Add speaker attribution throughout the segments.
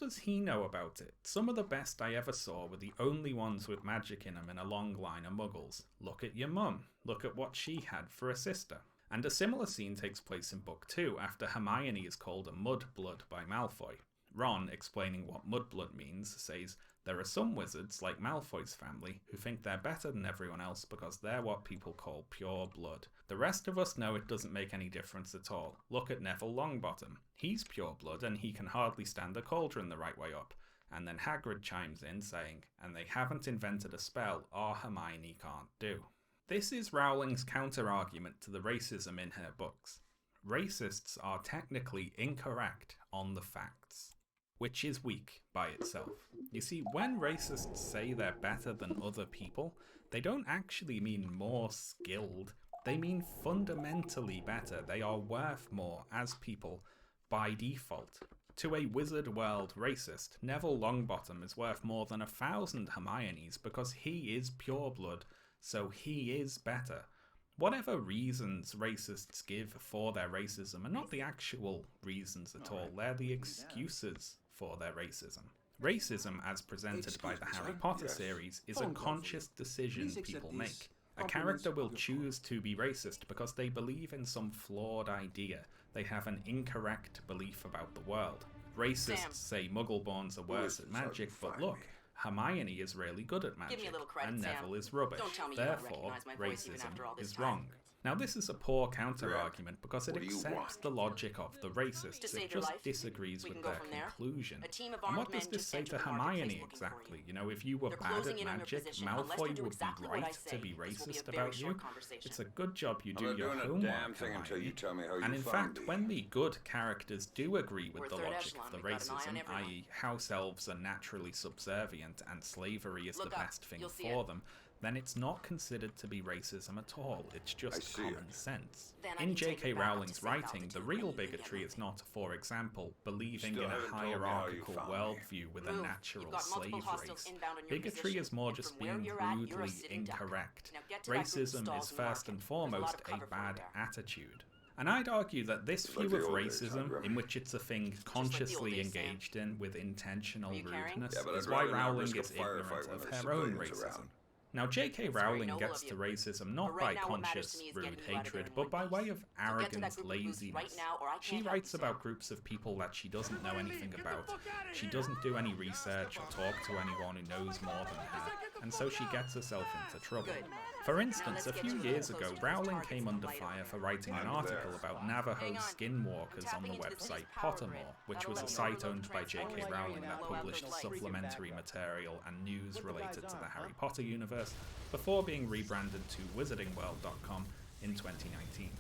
Speaker 1: does he know about it? Some of the best I ever saw were the only ones with magic in them in a long line of muggles. Look at your mum. Look at what she had for a sister. And a similar scene takes place in Book 2 after Hermione is called a mudblood by Malfoy. Ron, explaining what mudblood means, says, "There are some wizards, like Malfoy's family, who think they're better than everyone else because they're what people call pure blood. The rest of us know it doesn't make any difference at all. Look at Neville Longbottom. He's pure blood and he can hardly stand a cauldron the right way up." And then Hagrid chimes in saying, "And they haven't invented a spell our Hermione can't do." This is Rowling's counter-argument to the racism in her books. Racists are technically incorrect on the facts, which is weak by itself. You see, when racists say they're better than other people, they don't actually mean more skilled. They mean fundamentally better. They are worth more as people by default. To a Wizard World racist, Neville Longbottom is worth more than 1,000 Hermiones because he is pure blood, so he is better. Whatever reasons racists give for their racism are not the actual reasons at all, they're the excuses for their racism. Racism, as presented by the Harry Potter series, is a conscious decision people make. A character will choose to be racist because they believe in some flawed idea. They have an incorrect belief about the world. Racists say Muggleborns are worse at magic, but look, Hermione is really good at magic, and Neville is rubbish. Therefore, racism is wrong. Now this is a poor counter-argument because it accepts the logic of the racists, it just disagrees with their conclusion. And what does this say to Hermione exactly? You know, if you were bad at magic, Malfoy would be right to be racist about you? It's a good job you do your homework, Hermione. And in fact, when the good characters do agree with the logic of the racism, i.e. house elves are naturally subservient and slavery is the best thing for them, then it's not considered to be racism at all, it's just common sense. In J.K. Rowling's writing, the real bigotry is not, for example, believing in a hierarchical worldview with a natural slave race. Bigotry is more just being rudely incorrect. Racism is first and foremost a bad attitude. And I'd argue that this view of racism, in which it's a thing consciously engaged in with intentional rudeness, is why Rowling is ignorant of her own racism. Now, J.K. Rowling gets to racism not by conscious, rude hatred, but by way of arrogant laziness. She writes about groups of people that she doesn't know anything about. She doesn't do any research or talk to anyone who knows more than her, and so she gets herself into trouble. For instance, a few years ago, Rowling came under fire for writing an article about Navajo skinwalkers on the website Pottermore, which was a site owned by J.K. Rowling that published supplementary material and news related to the Harry Potter universe, before being rebranded to wizardingworld.com in 2019.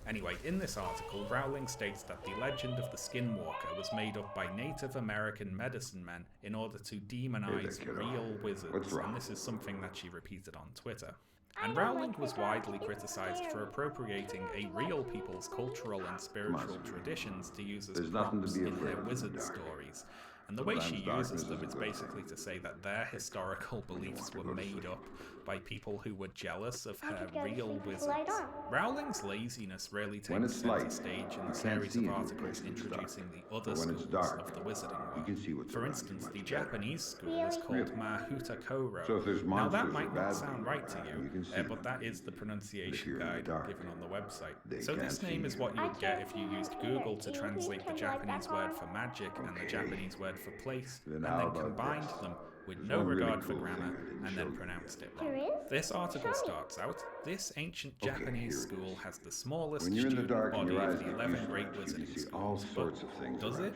Speaker 1: Anyway, in this article, Rowling states that the legend of the Skinwalker was made up by Native American medicine men in order to demonize real wizards, and this is something that she repeated on Twitter. And Rowling was widely criticized for appropriating a real people's cultural and spiritual traditions to use as props in her wizard stories. And the way she uses them is basically to say that their historical beliefs were made up by people who were jealous of her real wizards. Rowling's laziness really takes center stage in the series of articles introducing the other schools of the wizarding world. For instance, the Japanese school is called Mahuta Koro. Now that might not sound right to you, but that is the pronunciation guide given on the website. So this name is what you would get if you used Google to translate the Japanese word for magic and the Japanese word for place, and then combined them with no regard for grammar, and then pronounced it wrong. This article starts out, "This ancient Japanese school has the smallest student body of the 11 great wizarding schools." But does it?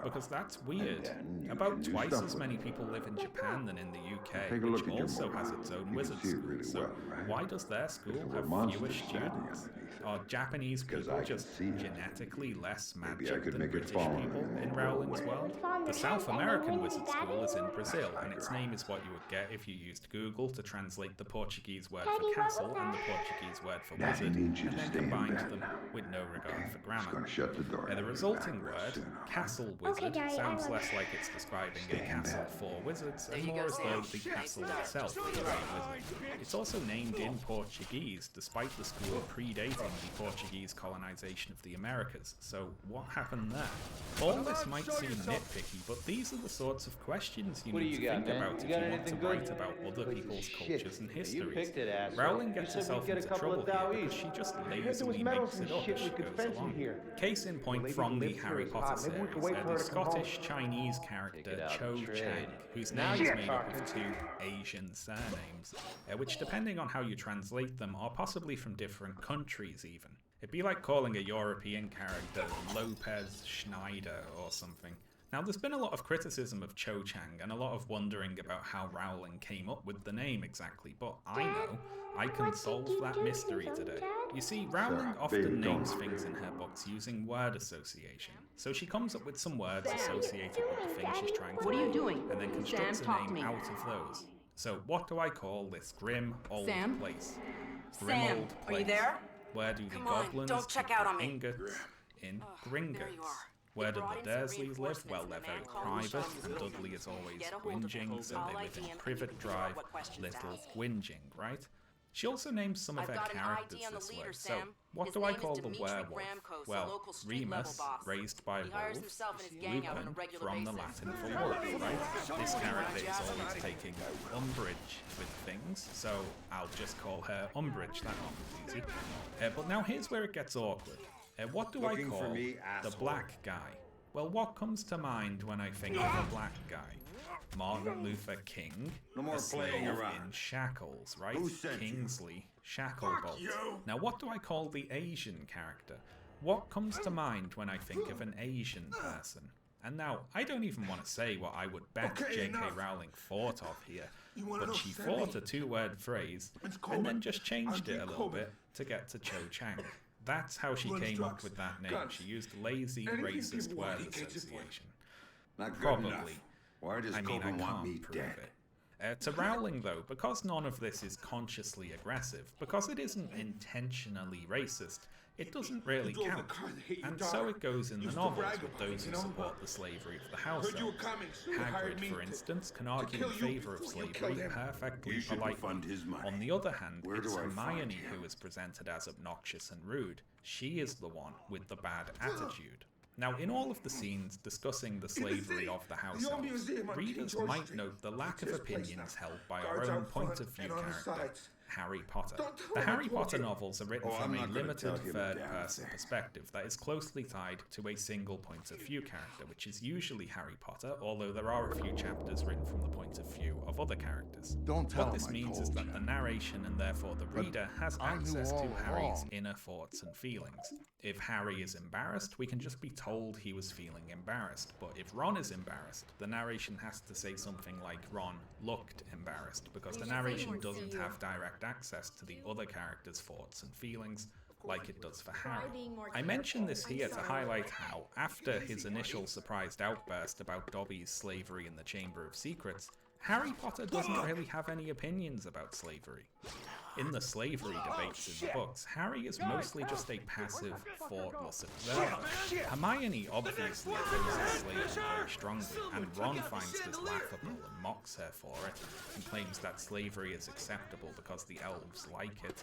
Speaker 1: Because that's weird. About twice as many people live in Japan than in the UK, which also has its own wizard school, so why does their school have fewer students? Are Japanese people just genetically less magic than British people in Rowling's world? The South American wizard school is in Brazil, and its name is what you would get if you used Google to translate the Portuguese word for castle and the Portuguese word for wizard, and then combined them with no regard for grammar. And the resulting word, castle wizard sounds less like it's describing a castle for wizards and more as though the castle itself is a wizard. It's also named in Portuguese, despite the school predating the Portuguese colonization of the Americas. So what happened there? All this might seem nitpicky, but these are the sorts of questions you need to think about if you want to write about other people's cultures and histories. Rowling gets herself into trouble here because she just lazily makes it up as she goes along. Case in point from the Harry Potter series, the Scottish-Chinese character Cho Chang, whose name is made up of 2 Asian surnames, which depending on how you translate them are possibly from different countries even. It'd be like calling a European character Lopez Schneider or something. Now, there's been a lot of criticism of Cho Chang and a lot of wondering about how Rowling came up with the name exactly, but I know I can solve that mystery today. You see, Rowling often names things in her books using word association. So she comes up with some words associated with the thing she's trying to name, and then constructs a name out of those. So what do I call this grim old place? Grim old place.
Speaker 2: Are you there?
Speaker 1: Where do the goblins keep their ingots? In Gringotts. Where do the Dursleys live? Well, they're very private, and Dudley is always whinging, so they live in Privet Drive, Little Whinging, right? She also names some of her characters this way. So, what do I call the werewolf? Well, Remus, raised by wolves, Lupin, from the Latin for wolf, right? This character is always taking umbrage with things, so I'll just call her Umbridge, that one was easy. But now here's where it gets awkward. What do I call the black guy? Well, what comes to mind when I think of a black guy? Martin Luther King, a slave in shackles, right? Kingsley Shacklebolt. Now, what do I call the Asian character? What comes to mind when I think of an Asian person? And now, I don't even want to say what I would bet J.K. Rowling thought of here, but she thought a 2-word phrase and then just changed it a little bit to get to Cho Chang. That's how she came up with that name. She used lazy, racist word association. Probably. I mean, I can't prove it. To Rowling, though, because none of this is consciously aggressive, because it isn't intentionally racist, it doesn't really count. And so it goes in the novels with those who support the slavery of the house elves. Hagrid, for instance, can argue in favour of slavery perfectly politely. On the other hand, it's Hermione who is presented as obnoxious and rude. She is the one with the bad attitude. Now, in all of the scenes discussing the slavery of the house elves, readers might note the lack of opinions held by our own point of view character, Harry Potter. The Harry Potter novels are written from a limited third-person perspective that is closely tied to a single point of view character, which is usually Harry Potter, although there are a few chapters written from the point of view of other characters. What this means is that the narration and therefore the reader has access to Harry's inner thoughts and feelings. If Harry is embarrassed, we can just be told he was feeling embarrassed, but if Ron is embarrassed, the narration has to say something like Ron looked embarrassed, because the narration doesn't have direct access to the other character's thoughts and feelings like it does for Harry. I mention this here to highlight how, after his initial surprised outburst about Dobby's slavery in the Chamber of Secrets, Harry Potter doesn't really have any opinions about slavery. In the slavery debates in the books, Harry is mostly just a passive, thoughtless observer. Hermione obviously opposes slavery very strongly, and Ron finds this laughable and mocks her for it, and claims that slavery is acceptable because the elves like it.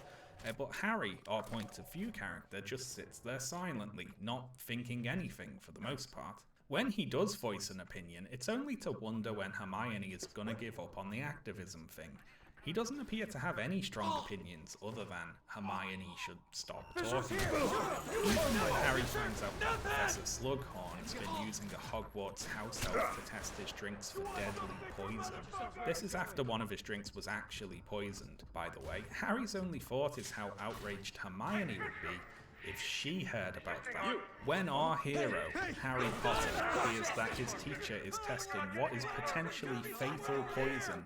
Speaker 1: But Harry, our point of view character, just sits there silently, not thinking anything for the most part. When he does voice an opinion, it's only to wonder when Hermione is gonna give up on the activism thing. He doesn't appear to have any strong opinions other than Hermione should stop talking. Even when Harry finds out that Professor Slughorn has been using a Hogwarts house elf to test his drinks for deadly poison. This is after one of his drinks was actually poisoned, by the way. Harry's only thought is how outraged Hermione would be if she heard about that. When our hero, Harry Potter, hears that his teacher is testing what is potentially fatal poison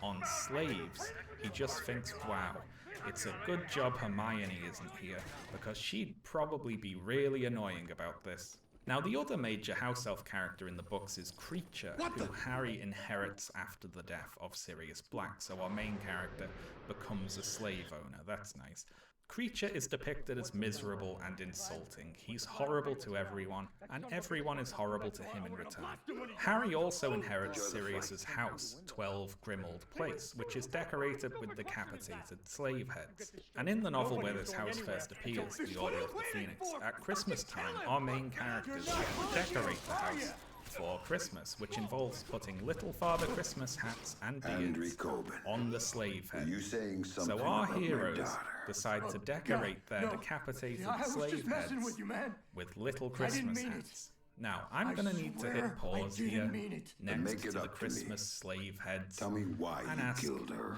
Speaker 1: on slaves, he just thinks, wow, it's a good job Hermione isn't here, because she'd probably be really annoying about this. Now, the other major house elf character in the books is Kreacher, who Harry inherits after the death of Sirius Black, so our main character becomes a slave owner. That's nice. Creature is depicted as miserable and insulting. He's horrible to everyone, and everyone is horrible to him in return. Harry also inherits Sirius's house, 12 Grimmauld Place, which is decorated with decapitated slave heads. And in the novel where this house first appears, The Order of the Phoenix, at Christmas time, our main characters decorate the house for Christmas, which involves putting Little Father Christmas hats and beards on the slave heads. So our heroes decide to decorate their decapitated slave heads with little Christmas hats. Now, I'm gonna need to hit pause here next to the Christmas slave heads and ask,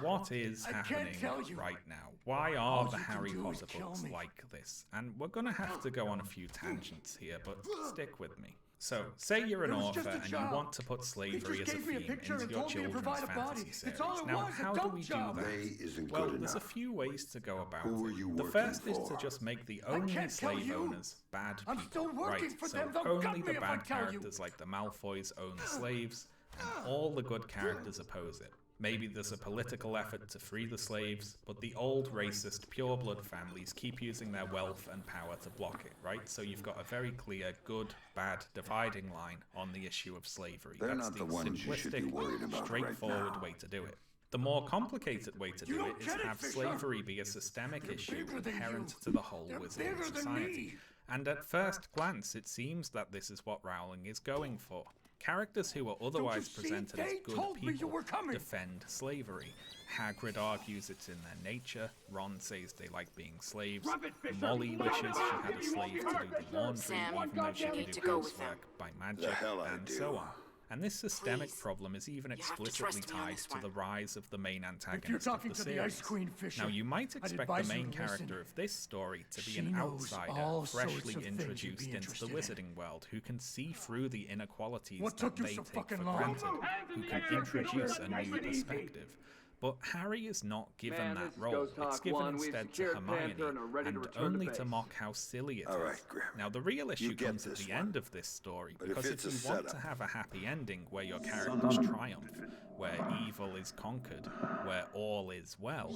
Speaker 1: what is happening right now? Why are the Harry Potter books like this? And we're gonna have to go on a few tangents here, but stick with me. So, say you're an author and you want to put slavery as a theme into your children's fantasy series. Now, how do we do that? Well, there's a few ways to go about it. The first is to just make the only slave owners bad people, right? So only the bad characters like the Malfoys own slaves, and all the good characters oppose it. Maybe there's a political effort to free the slaves, but the old racist pureblood families keep using their wealth and power to block it, right? So you've got a very clear good, bad dividing line on the issue of slavery. That's the simplistic, straightforward way to do it. The more complicated way to do it is have slavery be a systemic issue inherent to the whole Wizarding society. And at first glance, it seems that this is what Rowling is going for. Characters who are otherwise presented as good people defend slavery. Hagrid argues it's in their nature, Ron says they like being slaves, Molly wishes she had a slave to do the laundry even though she can do housework by magic, and so on. And this systemic problem is even explicitly tied to the rise of the main antagonist of the series. Now, you might expect the main character of this story to be an outsider, freshly introduced into the wizarding world, who can see through the inequalities that they take for granted, who can introduce a new perspective. But Harry is not given that role. It's given instead to Hermione, and only to mock how silly it is. Now, the real issue comes at the end of this story, because if you want to have a happy ending where your characters triumph, where evil is conquered, where all is well,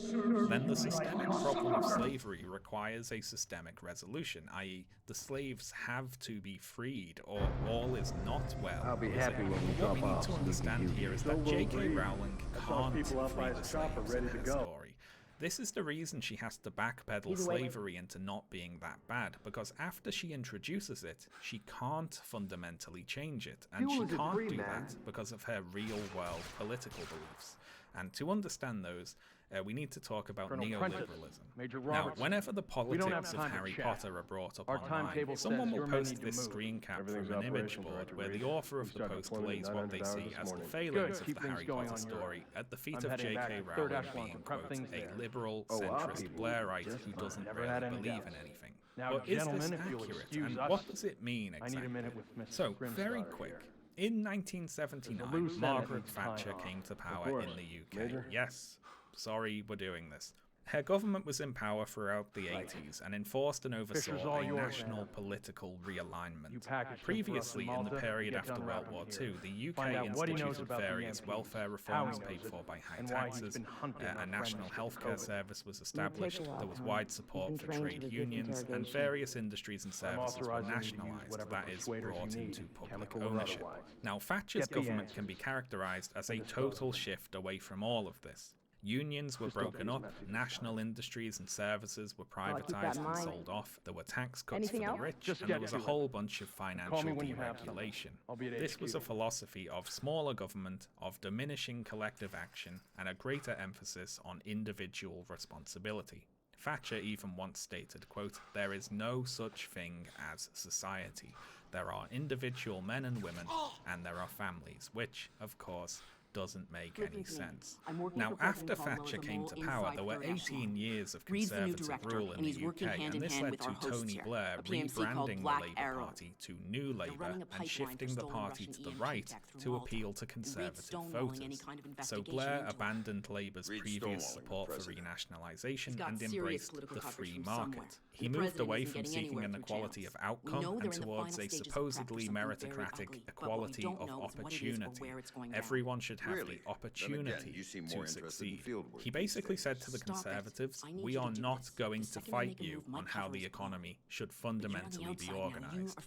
Speaker 1: then the systemic problem of slavery requires a systemic resolution, i.e. the slaves have to be freed, or all is not well.
Speaker 2: I'll be happy when we
Speaker 1: What we need to understand here is that J.K. Rowling can't free the slaves in her story. This is the reason she has to backpedal slavery into not being that bad, because after she introduces it, she can't fundamentally change it, and she can't do that because of her real-world political beliefs. And to understand those, we need to talk about neoliberalism. Now, whenever the politics of Harry Potter are brought up online, someone will post this screen cap from an image board where the author of the post lays what they see as the failings of the Harry Potter story at the feet of J.K. Rowling being, quote, a liberal, centrist Blairite who doesn't really believe in anything. But is this accurate, and what does it mean exactly? So, very quick. In 1979, Margaret Thatcher came to power in the UK. Yes, sorry, we're doing this. Her government was in power throughout the 80s and enforced and oversaw a national political realignment. Previously, in the period after World War II, the UK instituted various welfare reforms paid for by high taxes, a national healthcare service was established, there was wide support for trade unions, and various industries and services were nationalised, that is, brought into public ownership. Now, Thatcher's government can be characterised as a total shift away from all of this. Unions were broken up, national industries and services were privatised and sold off, there were tax cuts for the rich, and there was a whole bunch of financial deregulation. This was a philosophy of smaller government, of diminishing collective action, and a greater emphasis on individual responsibility. Thatcher even once stated, quote, "There is no such thing as society. There are individual men and women, and there are families," which, of course, doesn't make any sense. Now, after Thatcher came to power, there were 18 years of Conservative rule in the UK, and this led to Tony Blair rebranding the Labour Party to New Labour and shifting the party to the right to appeal to Conservative voters. So Blair abandoned Labour's previous support for renationalisation and embraced the free market. He moved away from seeking an equality of outcome and towards a supposedly meritocratic equality of opportunity. Everyone should have the opportunity to succeed. He basically said to the Conservatives, "We are not going to fight you on how the economy should fundamentally be organized.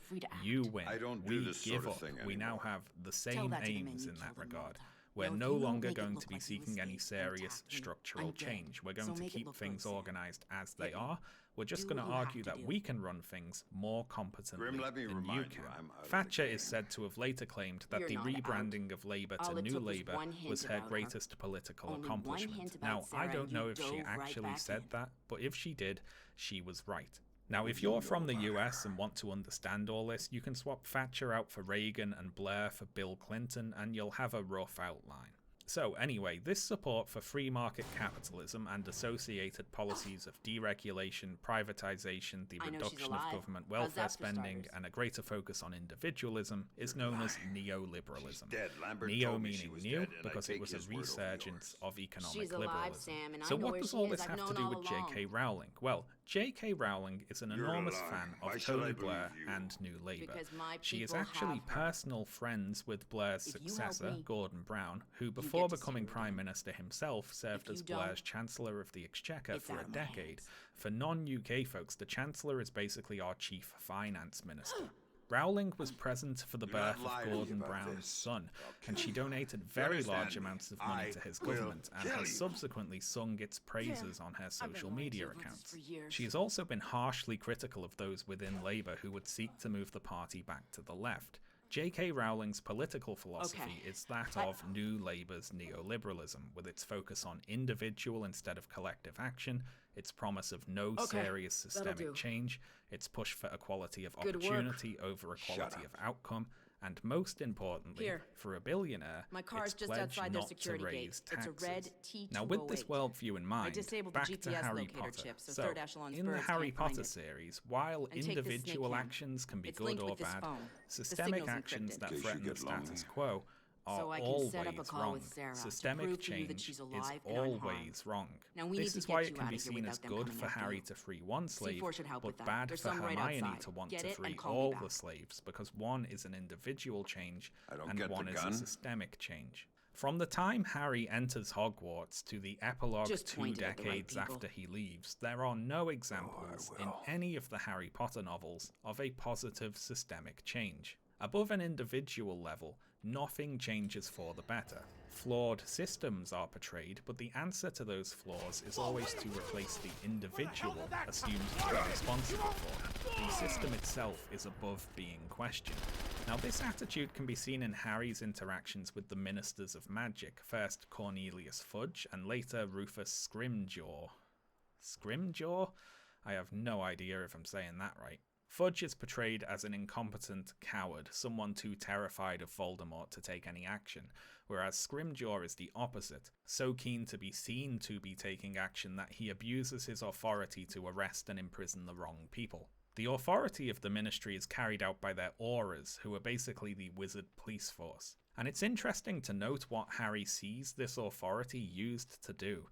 Speaker 1: You win. We give up. We now have the same aims in that regard. We're no longer going to be seeking any serious structural change. We're going to keep things organized as they are. We're just going to argue that we can run things more competently than you can." Thatcher is said to have later claimed that the rebranding of Labour to New Labour was her greatest political accomplishment. Now, I don't know if she actually said that, but if she did, she was right. Now, if you're from the US and want to understand all this, you can swap Thatcher out for Reagan and Blair for Bill Clinton, and you'll have a rough outline. So anyway, this support for free market capitalism and associated policies of deregulation, privatization, the reduction of government welfare spending, and a greater focus on individualism is known as neoliberalism. Neo meaning new, because it was a resurgence of economic liberalism. So what does all this have to do with J.K. Rowling? Well, J.K. Rowling is an enormous fan of Tony Blair and New Labour. She is actually personal friends with Blair's successor, Gordon Brown, who before becoming Prime Minister himself served as Blair's Chancellor of the Exchequer for a decade. For non-UK folks, the Chancellor is basically our Chief Finance Minister. Rowling was present for the birth of Gordon Brown's son, and she donated very large amounts of money to his government and has subsequently sung its praises on her social media accounts. She has also been harshly critical of those within Labour who would seek to move the party back to the left. J.K. Rowling's political philosophy is that of New Labour's neoliberalism, with its focus on individual instead of collective action, its promise of no serious systemic change, its push for equality of opportunity over equality of outcome, and most importantly, for a billionaire, its pledge not to raise taxes. Now, with this worldview in mind, back to Harry Potter. So, in the Harry Potter series, while individual actions can be good or bad, systemic actions that threaten the status quo are always wrong. Systemic change is always wrong. This is why it can be seen as good for Harry to free one slave, but bad for Hermione to want to free all the slaves, because one is an individual change and one is a systemic change. From the time Harry enters Hogwarts to the epilogue 2 decades after he leaves, there are no examples in any of the Harry Potter novels of a positive systemic change. Above an individual level, nothing changes for the better. Flawed systems are portrayed, but the answer to those flaws is always to replace the individual assumed to be responsible for them. The system itself is above being questioned. Now, this attitude can be seen in Harry's interactions with the Ministers of Magic, first Cornelius Fudge and later Rufus Scrimgeour. Scrimgeour? I have no idea if I'm saying that right. Fudge is portrayed as an incompetent coward, someone too terrified of Voldemort to take any action, whereas Scrimgeour is the opposite, so keen to be seen to be taking action that he abuses his authority to arrest and imprison the wrong people. The authority of the Ministry is carried out by their Aurors, who are basically the wizard police force. And it's interesting to note what Harry sees this authority used to do.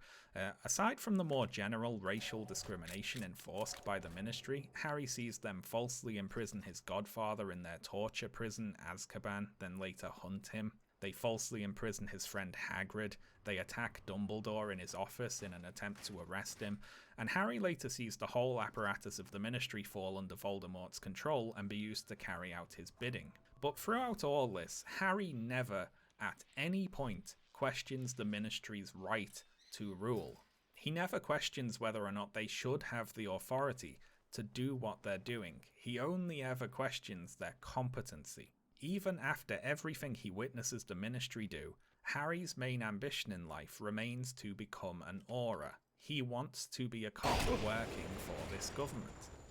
Speaker 1: Aside from the more general racial discrimination enforced by the Ministry, Harry sees them falsely imprison his godfather in their torture prison, Azkaban, then later hunt him. They falsely imprison his friend Hagrid, they attack Dumbledore in his office in an attempt to arrest him, and Harry later sees the whole apparatus of the Ministry fall under Voldemort's control and be used to carry out his bidding. But throughout all this, Harry never, at any point, questions the Ministry's right to rule. He never questions whether or not they should have the authority to do what they're doing. He only ever questions their competency. Even after everything he witnesses the Ministry do, Harry's main ambition in life remains to become an Auror. He wants to be a cop working for this government.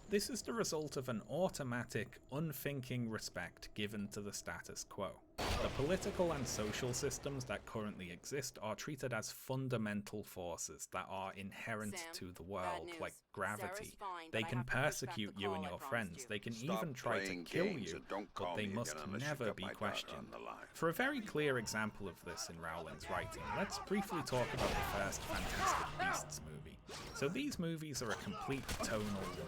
Speaker 1: This is the result of an automatic, unthinking respect given to the status quo. The political and social systems that currently exist are treated as fundamental forces that are inherent to the world, like gravity. They can persecute you and your friends, they can even try to kill you, but they must never be questioned. For a very clear example of this in Rowling's writing, let's briefly talk about the first Fantastic Beasts movie. So these movies are a complete tonal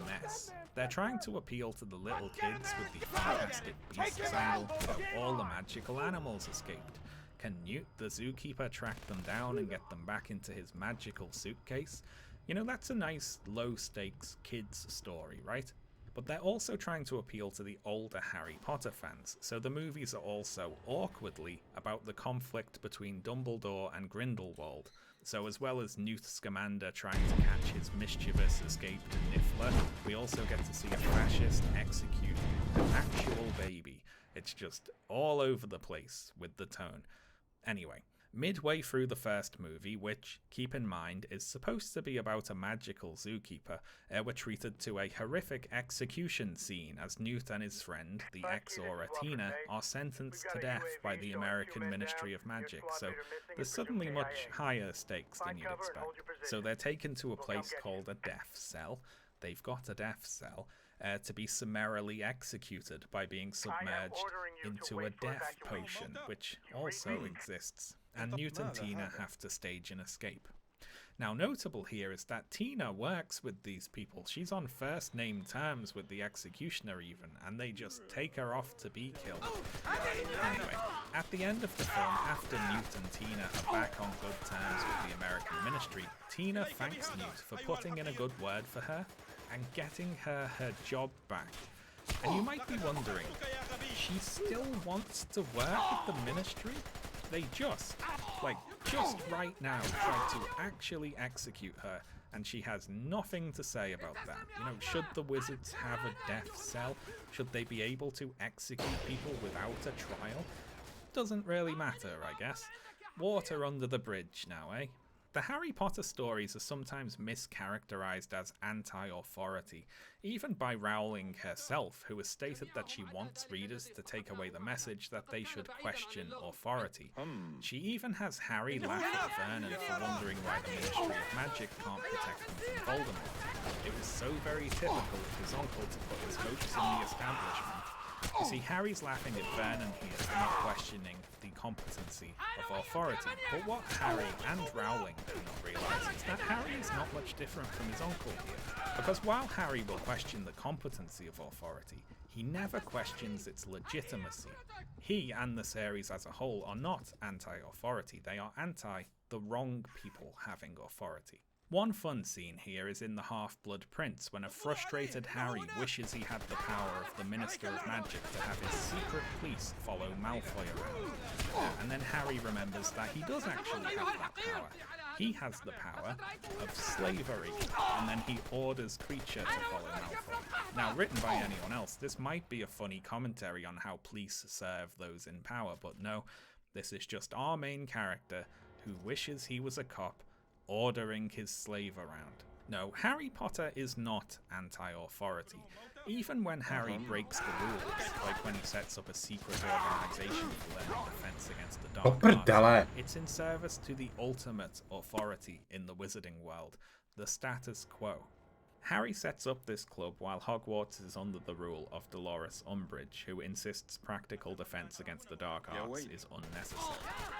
Speaker 1: mess. They're trying to appeal to the little kids with the Fantastic Beasts angle, but all the magical animals escaped. Can Newt the zookeeper track them down and get them back into his magical suitcase? You know, that's a nice low stakes kids story, right? But they're also trying to appeal to the older Harry Potter fans, so the movies are also awkwardly about the conflict between Dumbledore and Grindelwald. So as well as Newt Scamander trying to catch his mischievous escaped Niffler, we also get to see a fascist execute an actual baby. It's just all over the place with the tone. Anyway, midway through the first movie, which, keep in mind, is supposed to be about a magical zookeeper, we're treated to a horrific execution scene as Newt and his friend, the ex-Auror Tina, are sentenced to death by the American Ministry of Magic, so there's suddenly much higher stakes than you'd expect. So they're taken to a place called a death cell. They've got a death cell. To be summarily executed by being submerged into a death potion, which also exists, and Newt and Tina have to stage an escape. Now, notable here is that Tina works with these people. She's on first name terms with the executioner even, and they just take her off to be killed. Anyway, at the end of the film, after Newt and Tina are back on good terms with the American Ministry, Tina thanks Newt for putting in a good word for her and getting her job back. And you might be wondering, she still wants to work with the Ministry? They just right now, tried to actually execute her, and she has nothing to say about that. You know, should the wizards have a death cell? Should they be able to execute people without a trial? Doesn't really matter, I guess. Water under the bridge now, eh? The Harry Potter stories are sometimes mischaracterized as anti-authority, even by Rowling herself, who has stated that she wants readers to take away the message that they should question authority. She even has Harry laugh at Vernon for wondering why the Ministry of Magic can't protect them from Voldemort. It was so very typical of his uncle to put his hopes in the establishment. You see, Harry's laughing at Vernon here for not questioning the competency of authority, but what Harry and Rowling do not realise is that Harry is not much different from his uncle here, because while Harry will question the competency of authority, he never questions its legitimacy. He and the series as a whole are not anti-authority, they are anti the wrong people having authority. One fun scene here is in The Half-Blood Prince, when a frustrated Harry wishes he had the power of the Minister of Magic to have his secret police follow Malfoy around. And then Harry remembers that he does actually have that power. He has the power of slavery, and then he orders Creature to follow Malfoy. Now, written by anyone else, this might be a funny commentary on how police serve those in power, but no, this is just our main character who wishes he was a cop ordering his slave around. No, Harry Potter is not anti-authority. Even when Harry breaks the rules, like when he sets up a secret organisation for learning defense against the dark arts, it's in service to the ultimate authority in the wizarding world, the status quo. Harry sets up this club while Hogwarts is under the rule of Dolores Umbridge, who insists practical defense against the dark arts is unnecessary.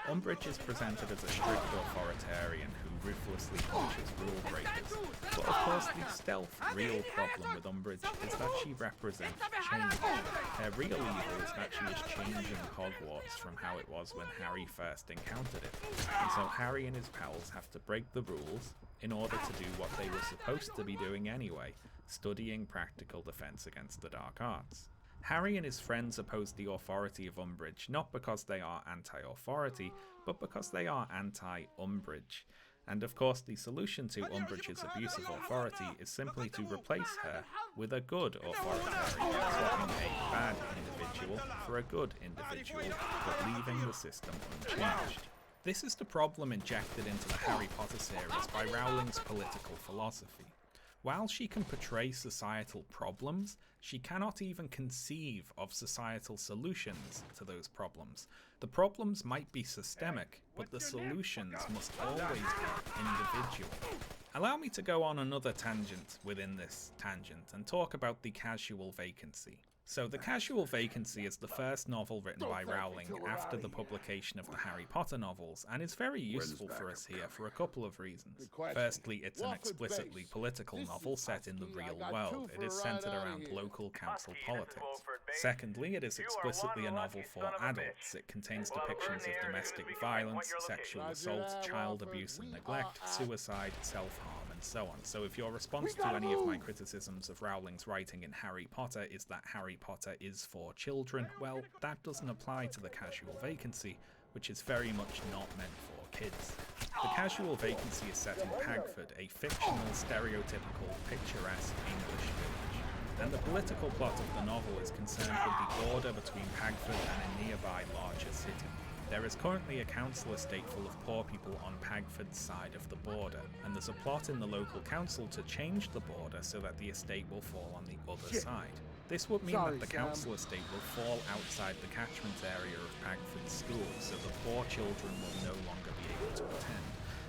Speaker 1: Umbridge is presented as a strict authoritarian who ruthlessly punishes rule breakers. But of course the stealth real problem with Umbridge is that she represents change. Her real evil is that she is changing Hogwarts from how it was when Harry first encountered it. And so Harry and his pals have to break the rules in order to do what they were supposed to be doing anyway, studying practical defense against the dark arts. Harry and his friends oppose the authority of Umbridge, not because they are anti-authority, but because they are anti-Umbridge. And of course the solution to Umbridge's abuse of authority is simply to replace her with a good authoritarian, swapping a bad individual for a good individual, but leaving the system unchanged. This is the problem injected into the Harry Potter series by Rowling's political philosophy. While she can portray societal problems, she cannot even conceive of societal solutions to those problems. The problems might be systemic, but the solutions must always be individual. Allow me to go on another tangent within this tangent and talk about the casual vacancy. So The Casual Vacancy is the first novel written by Rowling after the publication of the Harry Potter novels, and is very useful for us here for a couple of reasons. Firstly, it's an explicitly political novel set in the real world. It is centered around local council politics. Secondly, it is explicitly a novel for adults. It contains depictions of domestic violence, sexual assault, child abuse and neglect, suicide, self-harm, and so on. So if your response to any of my criticisms of Rowling's writing in Harry Potter is that Harry Potter is for children, well, that doesn't apply to The Casual Vacancy, which is very much not meant for kids. The Casual Vacancy is set in Pagford, a fictional, stereotypical, picturesque English village. And the political plot of the novel is concerned with the border between Pagford and a nearby larger city. There is currently a council estate full of poor people on Pagford's side of the border, and there's a plot in the local council to change the border so that the estate will fall on the other side. This would mean that the council estate will fall outside the catchment area of Pagford's school, so the poor children will no longer be able to attend.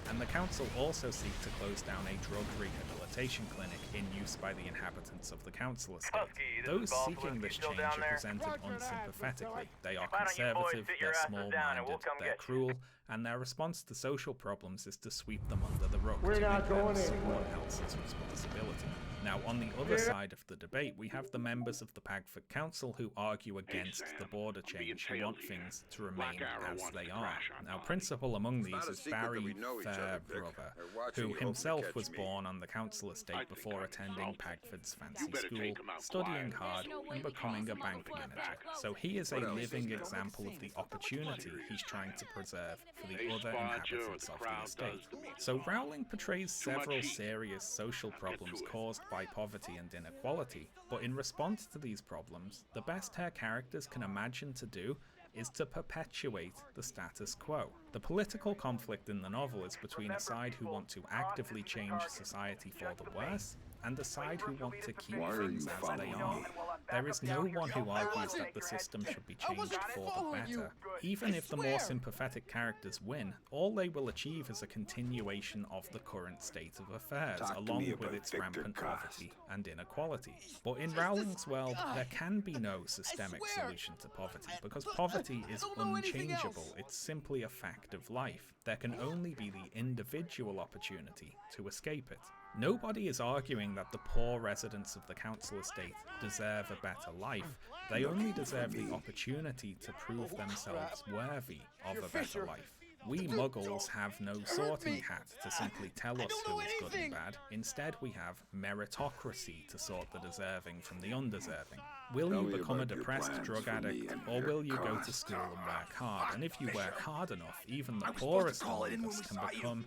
Speaker 1: And the council also seek to close down a drug rehabilitation clinic in use by the inhabitants of the council estate. Those seeking this change are presented unsympathetically. They are conservative, they're small-minded, they're cruel, and their response to social problems is to sweep them under the rug to make them someone else's responsibility. Now, on the other side of the debate, we have the members of the Pagford Council who argue against the border change, who want things to remain as they are. Now, principal among these is Barry Fairbrother, who himself was born on the council estate before attending Pagford's fancy school, studying hard, and becoming a bank manager. So he is a living example of the opportunity he's trying to preserve for the other inhabitants of the estate. So Rowling portrays several serious social problems caused by poverty and inequality, but in response to these problems, the best her characters can imagine to do is to perpetuate the status quo. The political conflict in the novel is between a side who want to actively change society for the worse, and a side who want to keep things as they are. There is no one who argues that the system should be changed for the better. Even if the more sympathetic characters win, all they will achieve is a continuation of the current state of affairs, along with its rampant poverty and inequality. But in Rowling's world, there can be no systemic solution to poverty, because poverty is unchangeable. It's simply a fact of life. There can only be the individual opportunity to escape it. Nobody is arguing that the poor residents of the council estate deserve a better life. They only deserve the opportunity to prove themselves worthy of a better life. We muggles have no sorting hat to simply tell us who is good and bad. Instead, we have meritocracy to sort the deserving from the undeserving. Will you become a depressed drug addict, or will you go to school and work hard? And if you work hard enough, even the poorest among us can become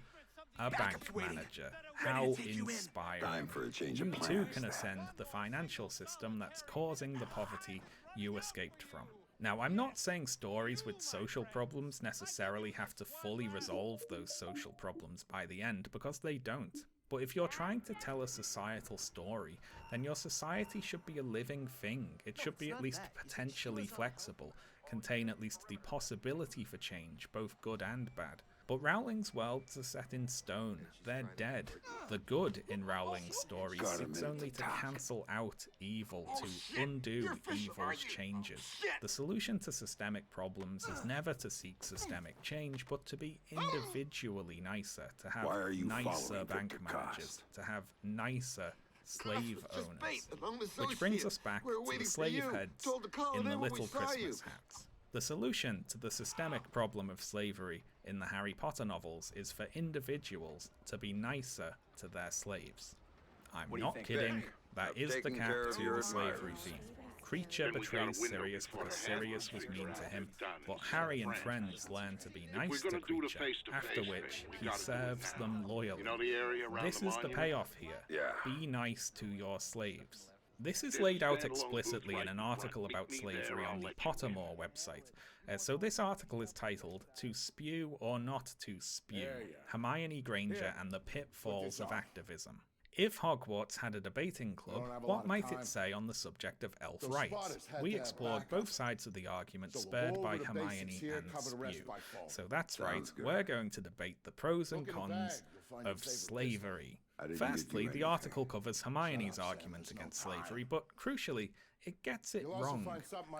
Speaker 1: a bank manager. How inspiring. You too can ascend the financial system that's causing the poverty you escaped from. Now, I'm not saying stories with social problems necessarily have to fully resolve those social problems by the end, because they don't. But if you're trying to tell a societal story, then your society should be a living thing. It should be at least potentially flexible, contain at least the possibility for change, both good and bad. But Rowling's worlds are set in stone. They're dead. The good in Rowling's stories seeks only to cancel out evil, to undo evil's changes. The solution to systemic problems is never to seek systemic change, but to be individually nicer, to have nicer bank managers, to have nicer slave owners. Which brings us back to the slave heads in the little Christmas hats. The solution to the systemic problem of slavery in the Harry Potter novels is for individuals to be nicer to their slaves. I'm not kidding, that is the cap to the slavery theme. Kreacher betrays Sirius because Sirius was mean to him, but Harry and friends learn to be nice to Kreacher, after which he serves them loyally. This is the payoff here. Be nice to your slaves. This is laid out explicitly in an article about slavery on the Pottermore website. So this article is titled, "To Spew or Not to Spew, Hermione Granger and the Pitfalls of Activism." If Hogwarts had a debating club, what might it say on the subject of elf rights? We explored both sides of the argument spurred by Hermione and Spew. So that's right, we're going to debate the pros and cons of slavery. Firstly, the article covers Hermione's argument against slavery, but crucially, it gets it wrong.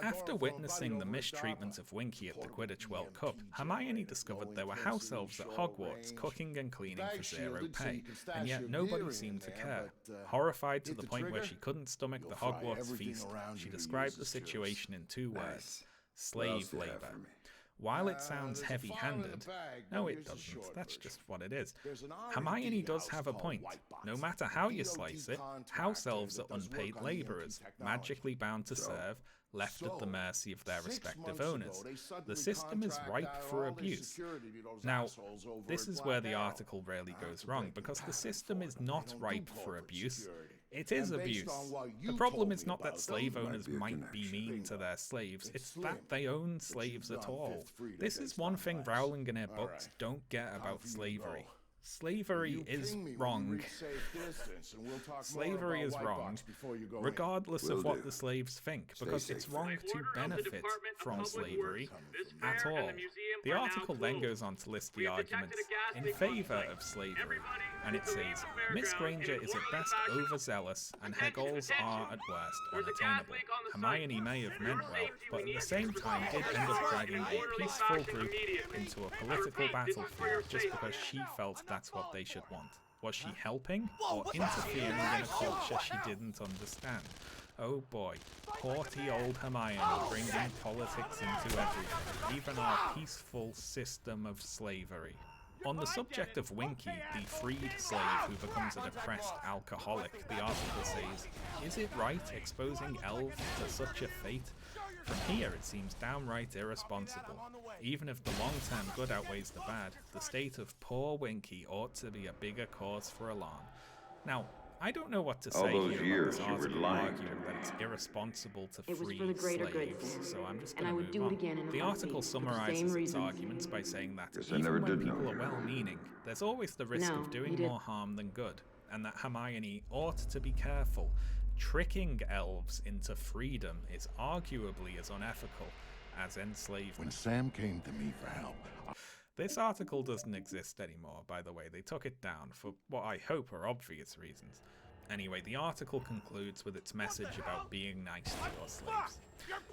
Speaker 1: After witnessing the mistreatment of Winky at the Quidditch World Cup, Hermione discovered there were house elves at Hogwarts cooking and cleaning for zero pay, and yet nobody seemed to care. Horrified to the point where she couldn't stomach the Hogwarts feast, she described the situation in 2 words: slave labor. While it sounds heavy-handed, no it doesn't, that's just what it is. Hermione does have a point. No matter how you slice it, house elves are unpaid labourers, magically bound to serve, left at the mercy of their respective owners. The system is ripe for abuse. Now, this is where the article really goes wrong, because the system is not ripe for abuse. It is abuse. The problem is not that slave owners might be mean to their slaves, it's that they own slaves at all. This is one thing Rowling and her books don't get about slavery. Slavery is wrong. Slavery is wrong, regardless of what the slaves think, because it's wrong to benefit from slavery at all. The article then goes on to list the arguments in favour of slavery, and it says, Miss Granger is at best overzealous, and her goals are at worst unattainable. Hermione may have meant well, but at the same time did end up dragging a peaceful group into a political battlefield just because she felt that's what they should want. Was she helping or interfering in a culture she didn't understand? Oh boy, haughty old Hermione bringing politics into everything, even our peaceful system of slavery. On the subject of Winky, the freed slave who becomes a depressed alcoholic, the article says, is it right exposing elves to such a fate? From here it seems downright irresponsible. Even if the long-term good outweighs the bad, the state of poor Winky ought to be a bigger cause for alarm. Now, I don't know what to say here about this article arguing that it's irresponsible to free slaves, so I'm just going to move on. The article summarizes its arguments by saying that even when people are well-meaning, there's always the risk of doing more harm than good, and that Hermione ought to be careful. Tricking elves into freedom is arguably as unethical as enslavement.
Speaker 2: When Sam came to me for help,
Speaker 1: This article doesn't exist anymore, by the way. They took it down for what I hope are obvious reasons. Anyway, the article concludes with its message about being nice to your slaves.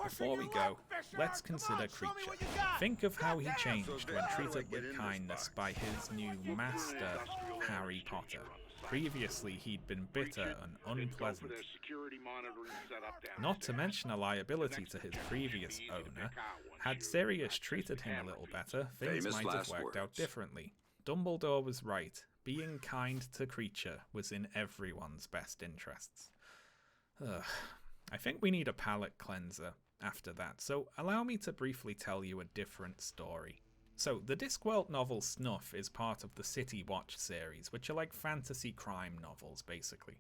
Speaker 1: Before we go, let's consider Kreacher. Think of how he changed when treated with kindness by his new master, Harry Potter. Previously, he'd been bitter and unpleasant. Not to mention a liability to his previous owner. Had Sirius treated him a little better, things might have worked out differently. Dumbledore was right. Being kind to Kreacher was in everyone's best interests. I think we need a palate cleanser after that, so allow me to briefly tell you a different story. So, the Discworld novel Snuff is part of the City Watch series, which are like fantasy crime novels, basically.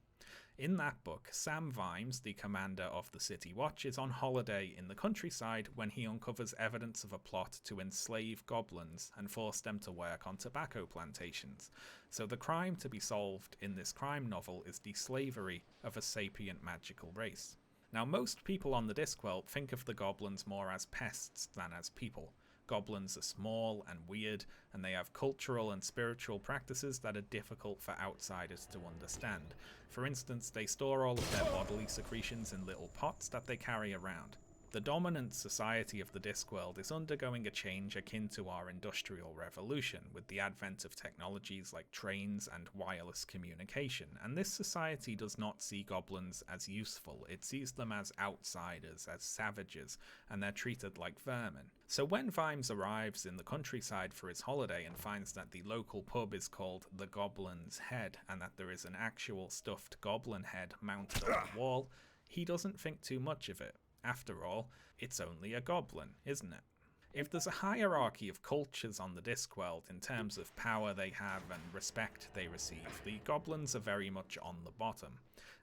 Speaker 1: In that book, Sam Vimes, the commander of the City Watch, is on holiday in the countryside when he uncovers evidence of a plot to enslave goblins and force them to work on tobacco plantations. So the crime to be solved in this crime novel is the slavery of a sapient magical race. Now, most people on the Discworld think of the goblins more as pests than as people. Goblins are small and weird, and they have cultural and spiritual practices that are difficult for outsiders to understand. For instance, they store all of their bodily secretions in little pots that they carry around. The dominant society of the Discworld is undergoing a change akin to our Industrial Revolution, with the advent of technologies like trains and wireless communication, and this society does not see goblins as useful. It sees them as outsiders, as savages, and they're treated like vermin. So when Vimes arrives in the countryside for his holiday and finds that the local pub is called the Goblin's Head, and that there is an actual stuffed goblin head mounted on the wall, he doesn't think too much of it. After all, it's only a goblin, isn't it? If there's a hierarchy of cultures on the Discworld in terms of power they have and respect they receive, the goblins are very much on the bottom.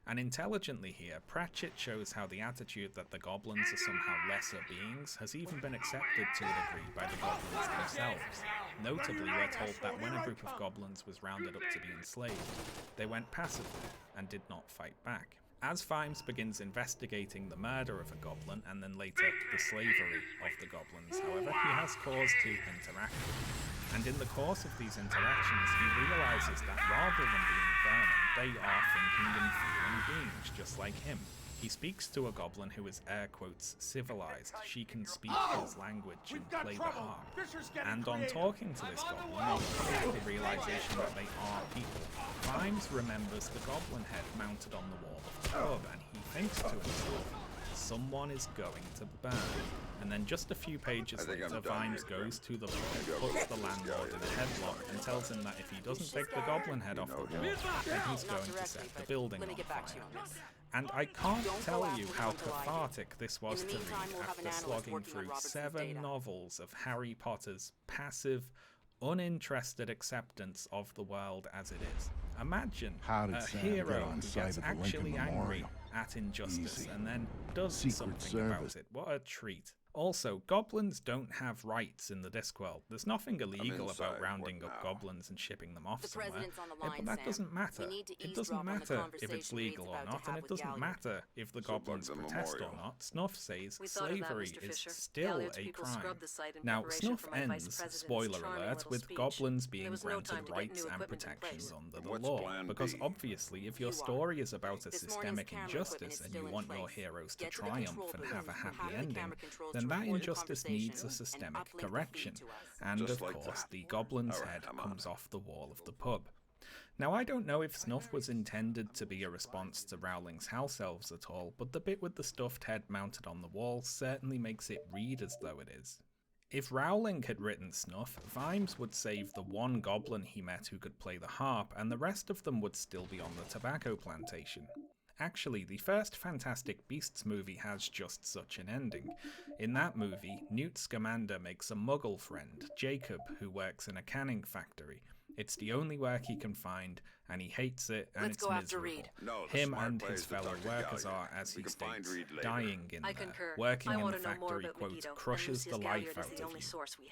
Speaker 1: And intelligently here, Pratchett shows how the attitude that the goblins are somehow lesser beings has even been accepted to a degree by the goblins themselves. Notably, we're told that when a group of goblins was rounded up to be enslaved, they went passively and did not fight back. As Vimes begins investigating the murder of a goblin and then later the slavery of the goblins, however, he has cause to interact with them. And in the course of these interactions, he realises that rather than being vermin, they are thinking and feeling beings just like him. He speaks to a goblin who is air quotes civilized. She can speak his language and play the harp. And on talking to this goblin, they come to the realization that they are people. Vimes remembers the goblin head mounted on the wall of the pub, and he thinks to himself, someone is going to burn. And then just a few pages later, Vimes goes to the pub, puts the landlord in a headlock, and tells him that if he doesn't take the goblin head off the wall, then he's going to set the building on fire. And I can't tell you how cathartic this was to read after slogging through 7 novels of Harry Potter's passive, uninterested acceptance of the world as it is. Imagine a hero who gets actually angry at injustice and then does something about it. What a treat. Also, goblins don't have rights in the Discworld. There's nothing illegal about rounding up goblins and shipping them off somewhere. But that doesn't matter. It doesn't matter if it's legal or not, and it doesn't matter if the goblins protest or not. Snuff says slavery is still a crime. Now, Snuff ends, spoiler alert, with goblins being granted rights and protections under the law. Because obviously, if your story is about a systemic injustice and you want your heroes to triumph and have a happy ending, then that injustice needs a systemic correction, and of course the goblin's head comes off the wall of the pub. Now I don't know if Snuff was intended to be a response to Rowling's house elves at all, but the bit with the stuffed head mounted on the wall certainly makes it read as though it is. If Rowling had written Snuff, Vimes would save the one goblin he met who could play the harp, and the rest of them would still be on the tobacco plantation. Actually, the first Fantastic Beasts movie has just such an ending. In that movie, Newt Scamander makes a muggle friend, Jacob, who works in a canning factory. It's the only work he can find, and he hates it, and it's miserable. Him and his fellow workers are, as he states, dying in there. Working in the factory, quote, crushes the life out of you.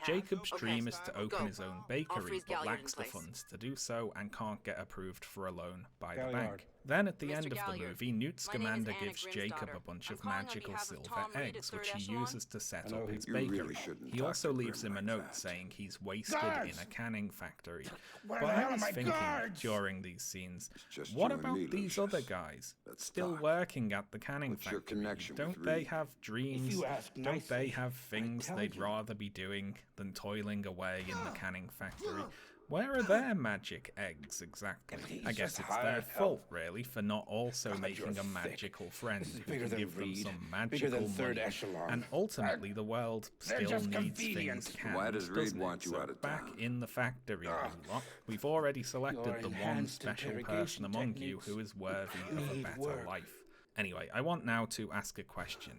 Speaker 1: Jacob's dream is to open his own bakery, but lacks the funds to do so, and can't get approved for a loan by the bank. Then at the end of the movie, Newt Scamander gives Jacob a bunch of magical silver eggs, which he uses to set up his bakery. He also leaves him a note saying he's wasted in a canning factory. But I was thinking during these scenes, what about these other guys still working at the canning factory? Don't they have dreams? Don't they have things they'd rather be doing than toiling away in the canning factory? Where are their magic eggs exactly? I guess it's their fault, really, for not also making a magical friend who can give them some magical money. And ultimately, the world still needs things canned, doesn't it? So back in the factory, you lot. We've already selected the one special person among you who is worthy of a better life. Anyway, I want now to ask a question.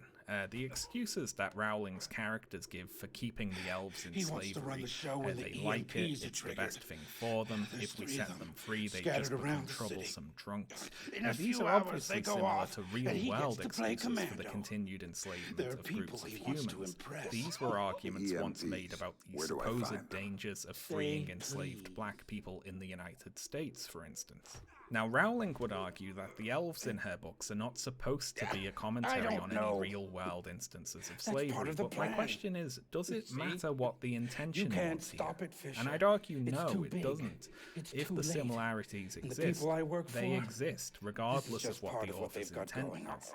Speaker 1: The excuses that Rowling's characters give for keeping the elves in slavery, they like it, it's the best thing for them, if we set them free they just become troublesome drunks. These are obviously similar to real-world excuses for the continued enslavement of groups of humans. These were arguments once made about the supposed dangers of freeing enslaved black people in the United States, for instance. Now, Rowling would argue that the elves in her books are not supposed to be a commentary on any real-world instances of slavery, but my question is, does it matter what the intention was here? And I'd argue no, it doesn't. If the similarities exist, they exist, regardless of what the author's intent was.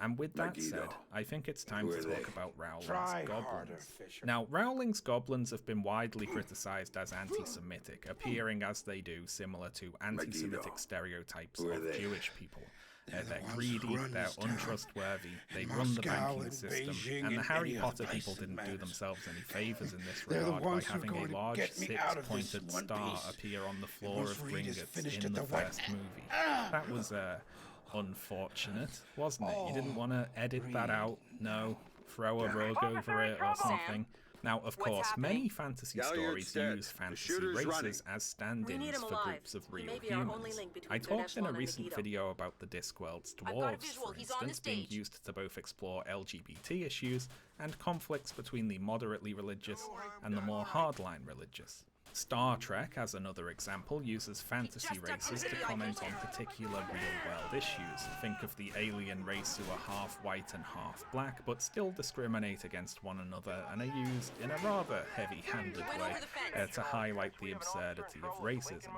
Speaker 1: And with that said, I think it's time to talk about Rowling's goblins. Now, Rowling's goblins have been widely criticised as anti-Semitic, appearing as they do similar to anti-Semitic stereotypes of Jewish people. They're greedy, they're untrustworthy, they run the banking system, and the Harry Potter people didn't do themselves any favours in this regard by having a large six-pointed star appear on the floor of Gringotts in the first movie. That was unfortunate, wasn't it? You didn't want to edit that out, no, throw a rug over it or something. Now, of course, many fantasy stories use fantasy races as stand-ins for groups of real humans. I talked in a recent video about the Discworld's dwarves, for instance, being used to both explore LGBT issues and conflicts between the moderately religious and the more hardline religious. Star Trek, as another example, uses fantasy races to comment on particular real-world issues. Think of the alien race who are half white and half black, but still discriminate against one another and are used in a rather heavy-handed way to highlight the absurdity of racism.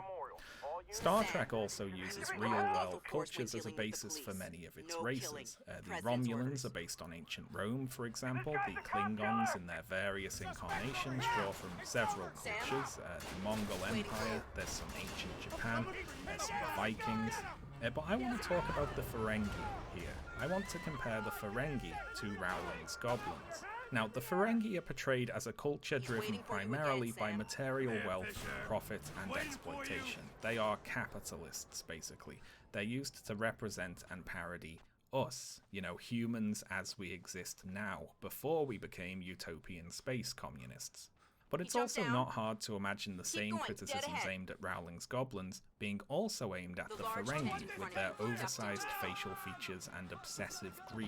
Speaker 1: Star Trek also uses real-world cultures as a basis for many of its races. The Romulans are based on ancient Rome, for example. The Klingons, in their various incarnations, draw from several cultures. The Mongol Empire, there's some ancient Japan, there's some Vikings. But I want to talk about the Ferengi here. I want to compare the Ferengi to Rowling's goblins. Now, the Ferengi are portrayed as a culture driven primarily by material wealth, profit, and exploitation. They are capitalists, basically. They're used to represent and parody us, humans as we exist now, before we became utopian space communists. But it's also not hard to imagine the same criticisms aimed at Rowling's goblins being also aimed at the Ferengi, with their oversized facial features and obsessive greed.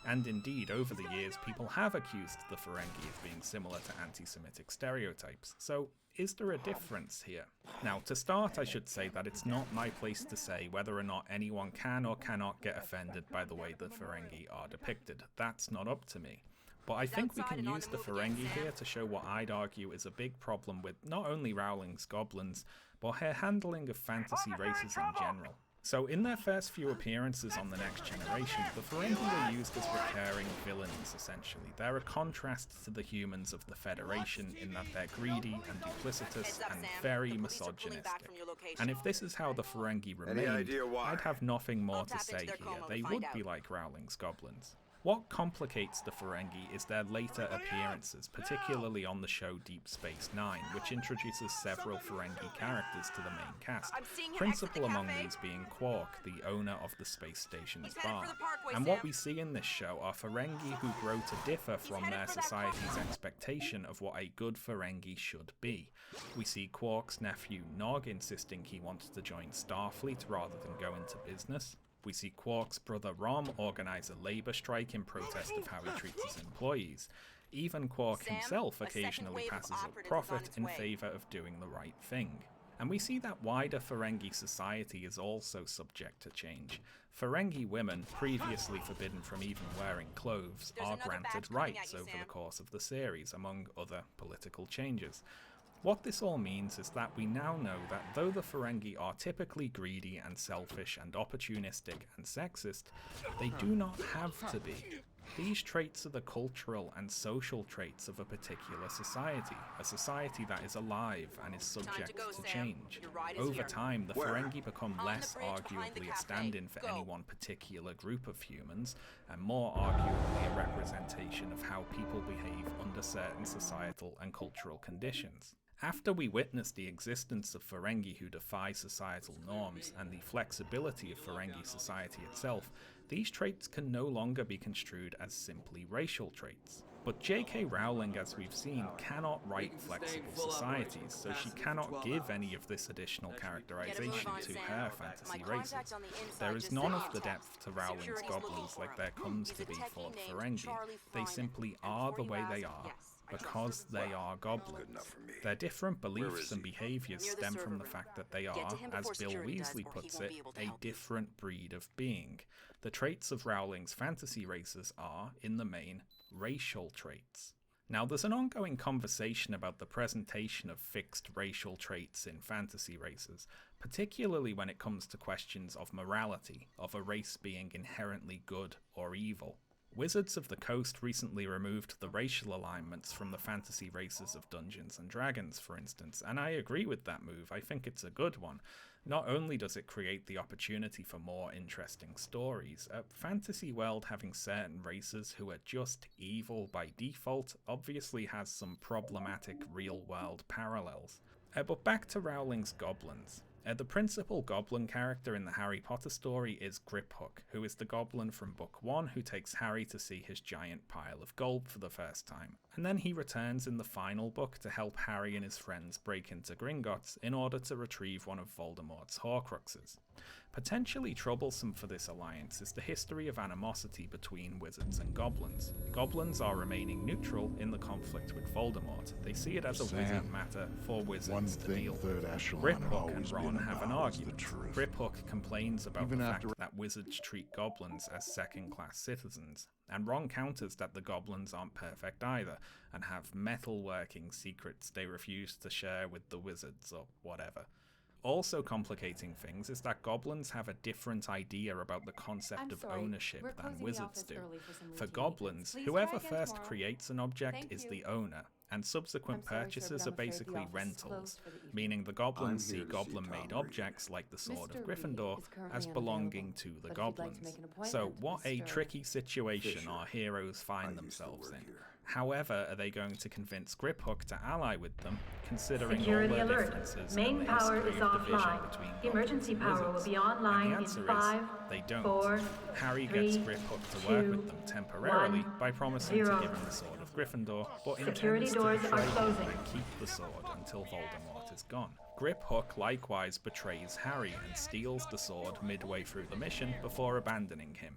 Speaker 1: And indeed, over the years, people have accused the Ferengi of being similar to anti-Semitic stereotypes. So, is there a difference here? Now, to start, I should say that it's not my place to say whether or not anyone can or cannot get offended by the way the Ferengi are depicted. That's not up to me. But I think we can use the Ferengi here to show what I'd argue is a big problem with not only Rowling's goblins, but her handling of fantasy races in general. So in their first few appearances on The Next Generation, the Ferengi are used as recurring villains, essentially. They're a contrast to the humans of the Federation in that they're greedy and duplicitous and very misogynistic. And if this is how the Ferengi remained, I'd have nothing more to say here. They would be like Rowling's goblins. What complicates the Ferengi is their later appearances, particularly on the show Deep Space Nine, which introduces several Ferengi characters to the main cast, principal among these being Quark, the owner of the space station's bar. And what we see in this show are Ferengi who grow to differ from their society's expectation of what a good Ferengi should be. We see Quark's nephew Nog insisting he wants to join Starfleet rather than go into business. We see Quark's brother Rom organise a labour strike in protest of how he treats his employees. Even Quark himself occasionally passes up profit in favour of doing the right thing. And we see that wider Ferengi society is also subject to change. Ferengi women, previously forbidden from even wearing clothes, are granted rights over the course of the series, among other political changes. What this all means is that we now know that though the Ferengi are typically greedy and selfish and opportunistic and sexist, they do not have to be. These traits are the cultural and social traits of a particular society, a society that is alive and is subject to change. Over time, the Ferengi become less arguably a stand-in for any one particular group of humans, and more arguably a representation of how people behave under certain societal and cultural conditions. After we witness the existence of Ferengi who defy societal norms and the flexibility of Ferengi society itself, these traits can no longer be construed as simply racial traits. But J.K. Rowling, as we've seen, cannot write flexible societies, so she cannot give any of this additional characterization to her fantasy races. There is none of the depth to Rowling's goblins like there comes to be for the Ferengi. They simply are the way they are, because they are goblins. Their different beliefs and behaviours stem from the fact that they are, as Bill Weasley puts it, a different breed of being. The traits of Rowling's fantasy races are, in the main, racial traits. Now, there's an ongoing conversation about the presentation of fixed racial traits in fantasy races, particularly when it comes to questions of morality, of a race being inherently good or evil. Wizards of the Coast recently removed the racial alignments from the fantasy races of Dungeons & Dragons, for instance, and I agree with that move. I think it's a good one. Not only does it create the opportunity for more interesting stories, a fantasy world having certain races who are just evil by default obviously has some problematic real-world parallels. But back to Rowling's goblins. The principal goblin character in the Harry Potter story is Griphook, who is the goblin from Book 1 who takes Harry to see his giant pile of gold for the first time. and then he returns in the final book to help Harry and his friends break into Gringotts in order to retrieve one of Voldemort's Horcruxes. Potentially troublesome for this alliance is the history of animosity between wizards and goblins. Goblins are remaining neutral in the conflict with Voldemort. They see it as a wizard matter for wizards to deal with. Griphook and Ron have an argument. Griphook complains about the fact that wizards treat goblins as second-class citizens, and Ron counters that the goblins aren't perfect either, and have metalworking secrets they refuse to share with the wizards or whatever. Also complicating things is that goblins have a different idea about the concept of ownership than wizards do. For goblins, whoever first creates an object is the owner, and subsequent purchases are basically rentals, meaning the goblins see goblin-made objects like the Sword of Gryffindor as belonging to the goblins. So what a tricky situation our heroes find themselves in. However, are they going to convince Griphook to ally with them, considering all their differences and the history of division between goblins and wizards? And the answer is, they don't. Harry gets Griphook to work with them temporarily by promising to give him the Sword of Gryffindor, but intends to betray him and keep the sword until Voldemort is gone. Griphook likewise betrays Harry and steals the sword midway through the mission before abandoning him.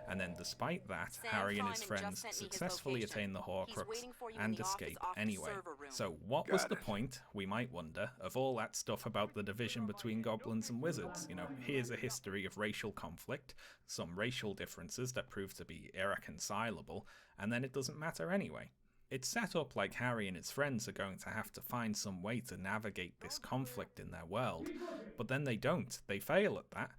Speaker 1: And then despite that, Harry and his friends successfully attain the Horcrux and escape anyway. So what was the point, we might wonder, of all that stuff about the division between goblins and wizards? You know, here's a history of racial conflict, some racial differences that prove to be irreconcilable, and then it doesn't matter anyway. It's set up like Harry and his friends are going to have to find some way to navigate this conflict in their world, but then they don't. They fail at that.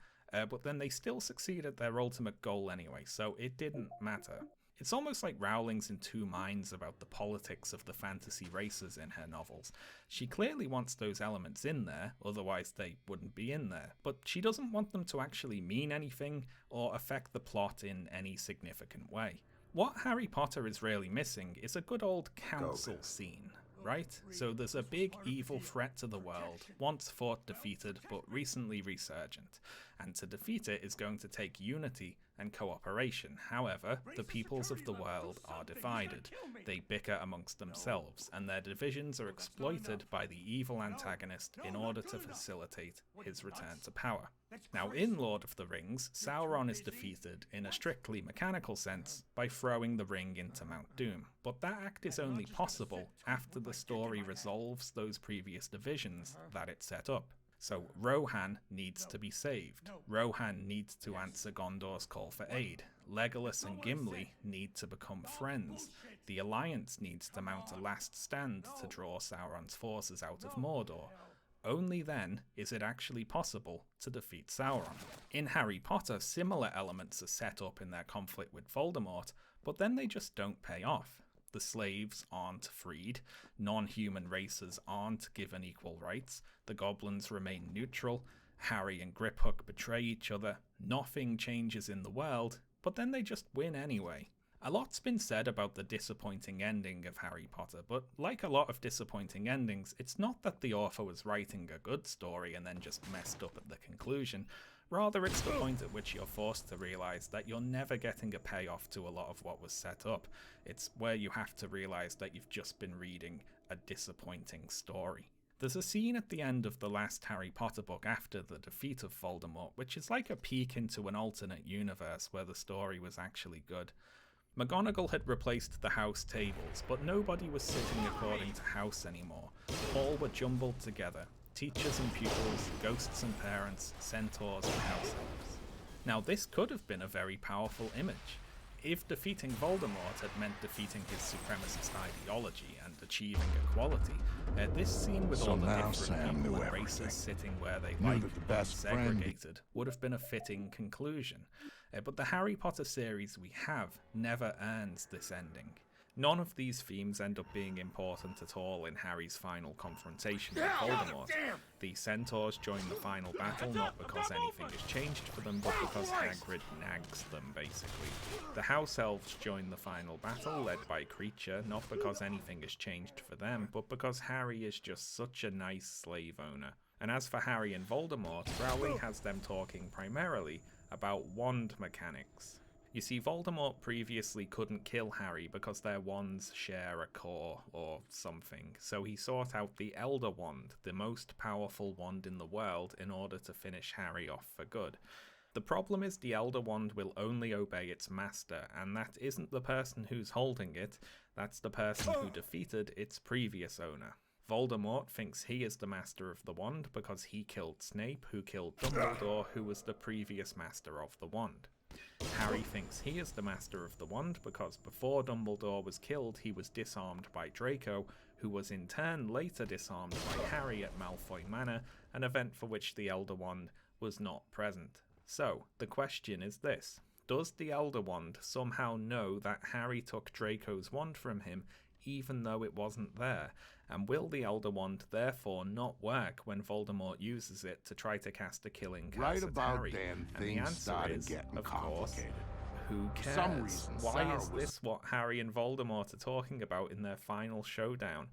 Speaker 1: But then they still succeed at their ultimate goal anyway, so it didn't matter. It's almost like Rowling's in two minds about the politics of the fantasy races in her novels. She clearly wants those elements in there, otherwise they wouldn't be in there, but she doesn't want them to actually mean anything or affect the plot in any significant way. What Harry Potter is really missing is a good old council scene. Right? So there's a big evil threat to the world, once thought defeated but recently resurgent, and to defeat it is going to take unity and cooperation. However, the peoples of the world are divided. They bicker amongst themselves, and their divisions are exploited by the evil antagonist in order to facilitate his return to power. Now, in Lord of the Rings, Sauron is defeated in a strictly mechanical sense by throwing the ring into Mount Doom, but that act is only possible after the story resolves those previous divisions that it set up. So Rohan needs to be saved. Rohan needs to answer Gondor's call for aid. Legolas and Gimli need to become friends. The Alliance needs to mount a last stand to draw Sauron's forces out of Mordor. Only then is it actually possible to defeat Sauron. In Harry Potter, similar elements are set up in their conflict with Voldemort, but then they just don't pay off. The slaves aren't freed, non-human races aren't given equal rights, the goblins remain neutral, Harry and Griphook betray each other, nothing changes in the world, but then they just win anyway. A lot's been said about the disappointing ending of Harry Potter, but like a lot of disappointing endings, it's not that the author was writing a good story and then just messed up at the conclusion. Rather, it's the point at which you're forced to realise that you're never getting a payoff to a lot of what was set up. It's where you have to realise that you've just been reading a disappointing story. There's a scene at the end of the last Harry Potter book after the defeat of Voldemort, which is like a peek into an alternate universe where the story was actually good. McGonagall had replaced the house tables, but nobody was sitting according to house anymore. All were jumbled together. Teachers and pupils, ghosts and parents, centaurs and house elves. Now this could have been a very powerful image. If defeating Voldemort had meant defeating his supremacist ideology and achieving equality, this scene with all the different people and races sitting where they like, segregated, would have been a fitting conclusion. But the Harry Potter series we have never earns this ending. None of these themes end up being important at all in Harry's final confrontation with Voldemort. The centaurs join the final battle not because anything has changed for them, but because Hagrid nags them, basically. The house elves join the final battle, led by Kreacher, not because anything has changed for them, but because Harry is just such a nice slave owner. And as for Harry and Voldemort, Rowling has them talking primarily about wand mechanics. You see, Voldemort previously couldn't kill Harry because their wands share a core or something, so he sought out the Elder Wand, the most powerful wand in the world, in order to finish Harry off for good. The problem is the Elder Wand will only obey its master, and that isn't the person who's holding it, that's the person who defeated its previous owner. Voldemort thinks he is the master of the wand because he killed Snape, who killed Dumbledore, who was the previous master of the wand. Harry thinks he is the master of the wand because before Dumbledore was killed, he was disarmed by Draco, who was in turn later disarmed by Harry at Malfoy Manor, an event for which the Elder Wand was not present. So, the question is this: does the Elder Wand somehow know that Harry took Draco's wand from him even though it wasn't there? And will the Elder Wand therefore not work when Voldemort uses it to try to cast a killing curse
Speaker 2: Right
Speaker 1: at
Speaker 2: about
Speaker 1: Harry?
Speaker 2: then,
Speaker 1: And the
Speaker 2: things
Speaker 1: answer
Speaker 2: started
Speaker 1: is,
Speaker 2: getting
Speaker 1: of course,
Speaker 2: complicated.
Speaker 1: who
Speaker 2: For
Speaker 1: cares?
Speaker 2: some reason,
Speaker 1: Why
Speaker 2: Sarah
Speaker 1: is this what Harry and Voldemort are talking about in their final showdown?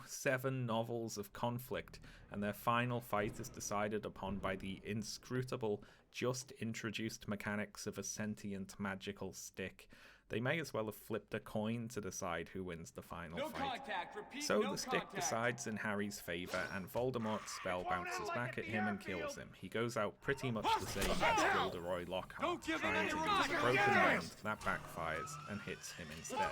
Speaker 1: 7 novels of conflict, and their final fight is decided upon by the inscrutable, just introduced mechanics of a sentient magical stick. They may as well have flipped a coin to decide who wins the final fight. So the stick decides in Harry's favour, and Voldemort's spell bounces back at him and kills him. He goes out pretty much the same as Gilderoy Lockhart, trying to use Broken Wand. That backfires and hits him instead.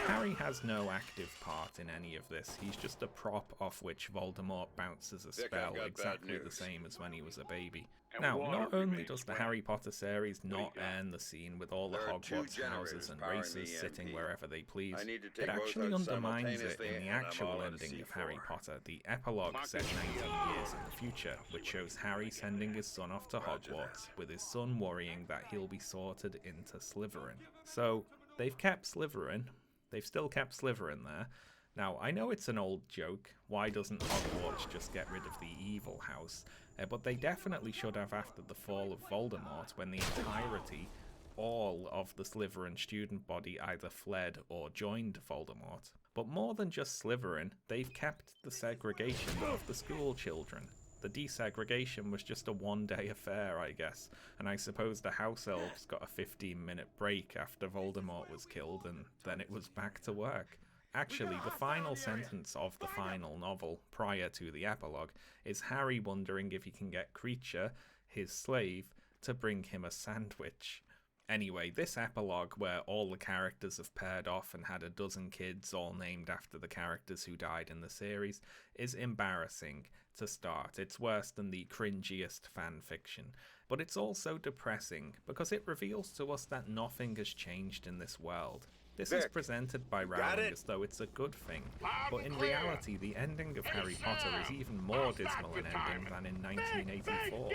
Speaker 1: Harry has no active part in any of this. He's just a prop off which Voldemort bounces a spell, exactly the same as when he was a baby. Now, not only does the Harry Potter series not end the scene with all the Hogwarts houses and races sitting wherever they please, it actually undermines it in the actual ending of Harry Potter, the epilogue set 19 years in the future, which shows Harry sending his son off to Hogwarts, with his son worrying that he'll be sorted into Slytherin. So, they've kept Slytherin. They've still kept Slytherin there. Now, I know it's an old joke, why doesn't Hogwarts just get rid of the evil house? But they definitely should have after the fall of Voldemort, when the entirety, all of the Slytherin student body either fled or joined Voldemort. But more than just Slytherin, they've kept the segregation of the school children. The desegregation was just a one-day affair, I guess, and I suppose the house elves got a 15-minute break after Voldemort was killed, and then it was back to work. Actually, the final sentence of the final novel, prior to the epilogue, is Harry wondering if he can get Kreacher, his slave, to bring him a sandwich. Anyway, this epilogue, where all the characters have paired off and had a dozen kids all named after the characters who died in the series, is embarrassing to start. It's worse than the cringiest fan fiction. But it's also depressing, because it reveals to us that nothing has changed in this world. This is presented by Rowling as though it's a good thing, but in reality the ending of Harry Potter is even more dismal an ending than in 1984.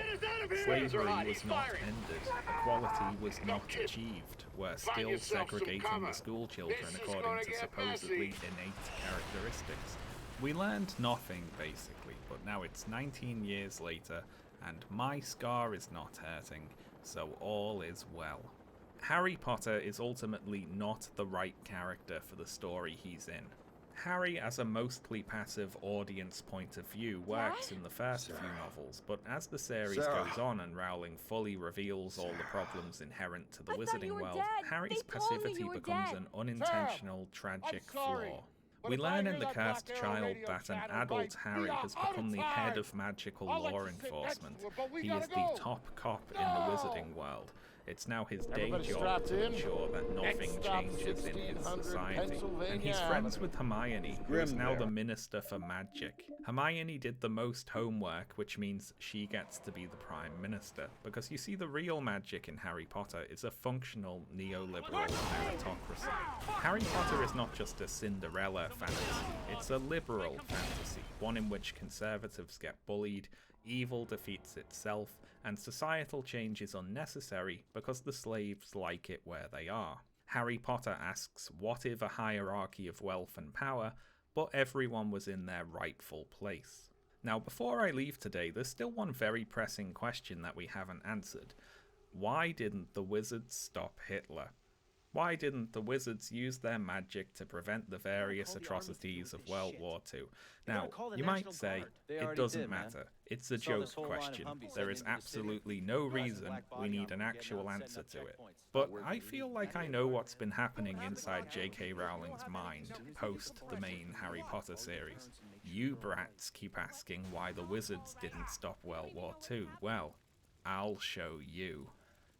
Speaker 1: Slavery was not ended, equality was not achieved, we're still segregating the school children according to supposedly innate characteristics. We learned nothing basically, but now it's 19 years later and my scar is not hurting, so all is well. Harry Potter is ultimately not the right character for the story he's in. Harry, as a mostly passive audience point of view, works in the first few novels, but as the series goes on and Rowling fully reveals all the problems inherent to the wizarding world, Harry's passivity becomes an unintentional, tragic flaw. We learn in The Cursed Child that an adult Harry has become the head of magical law enforcement. He is the top cop in the wizarding world. It's now his day job to ensure that nothing changes in his society. And he's friends with Hermione, who is now the Minister for Magic. Hermione did the most homework, which means she gets to be the Prime Minister. Because you see, the real magic in Harry Potter is a functional neoliberal meritocracy. Harry Potter is not just a Cinderella fantasy, it's a liberal fantasy, one in which conservatives get bullied, evil defeats itself, and societal change is unnecessary because the slaves like it where they are. Harry Potter asks, what if a hierarchy of wealth and power, but everyone was in their rightful place? Now, before I leave today, there's still one very pressing question that we haven't answered. Why didn't the wizards stop Hitler? Why didn't the wizards use their magic to prevent the various atrocities of World War II? Now, you might say, it doesn't matter. It's a joke question. There is absolutely no reason we need an actual answer to it. But I feel like I know what's been happening inside J.K. Rowling's mind post the main Harry Potter series. You brats keep asking why the wizards didn't stop World War II. Well, I'll show you.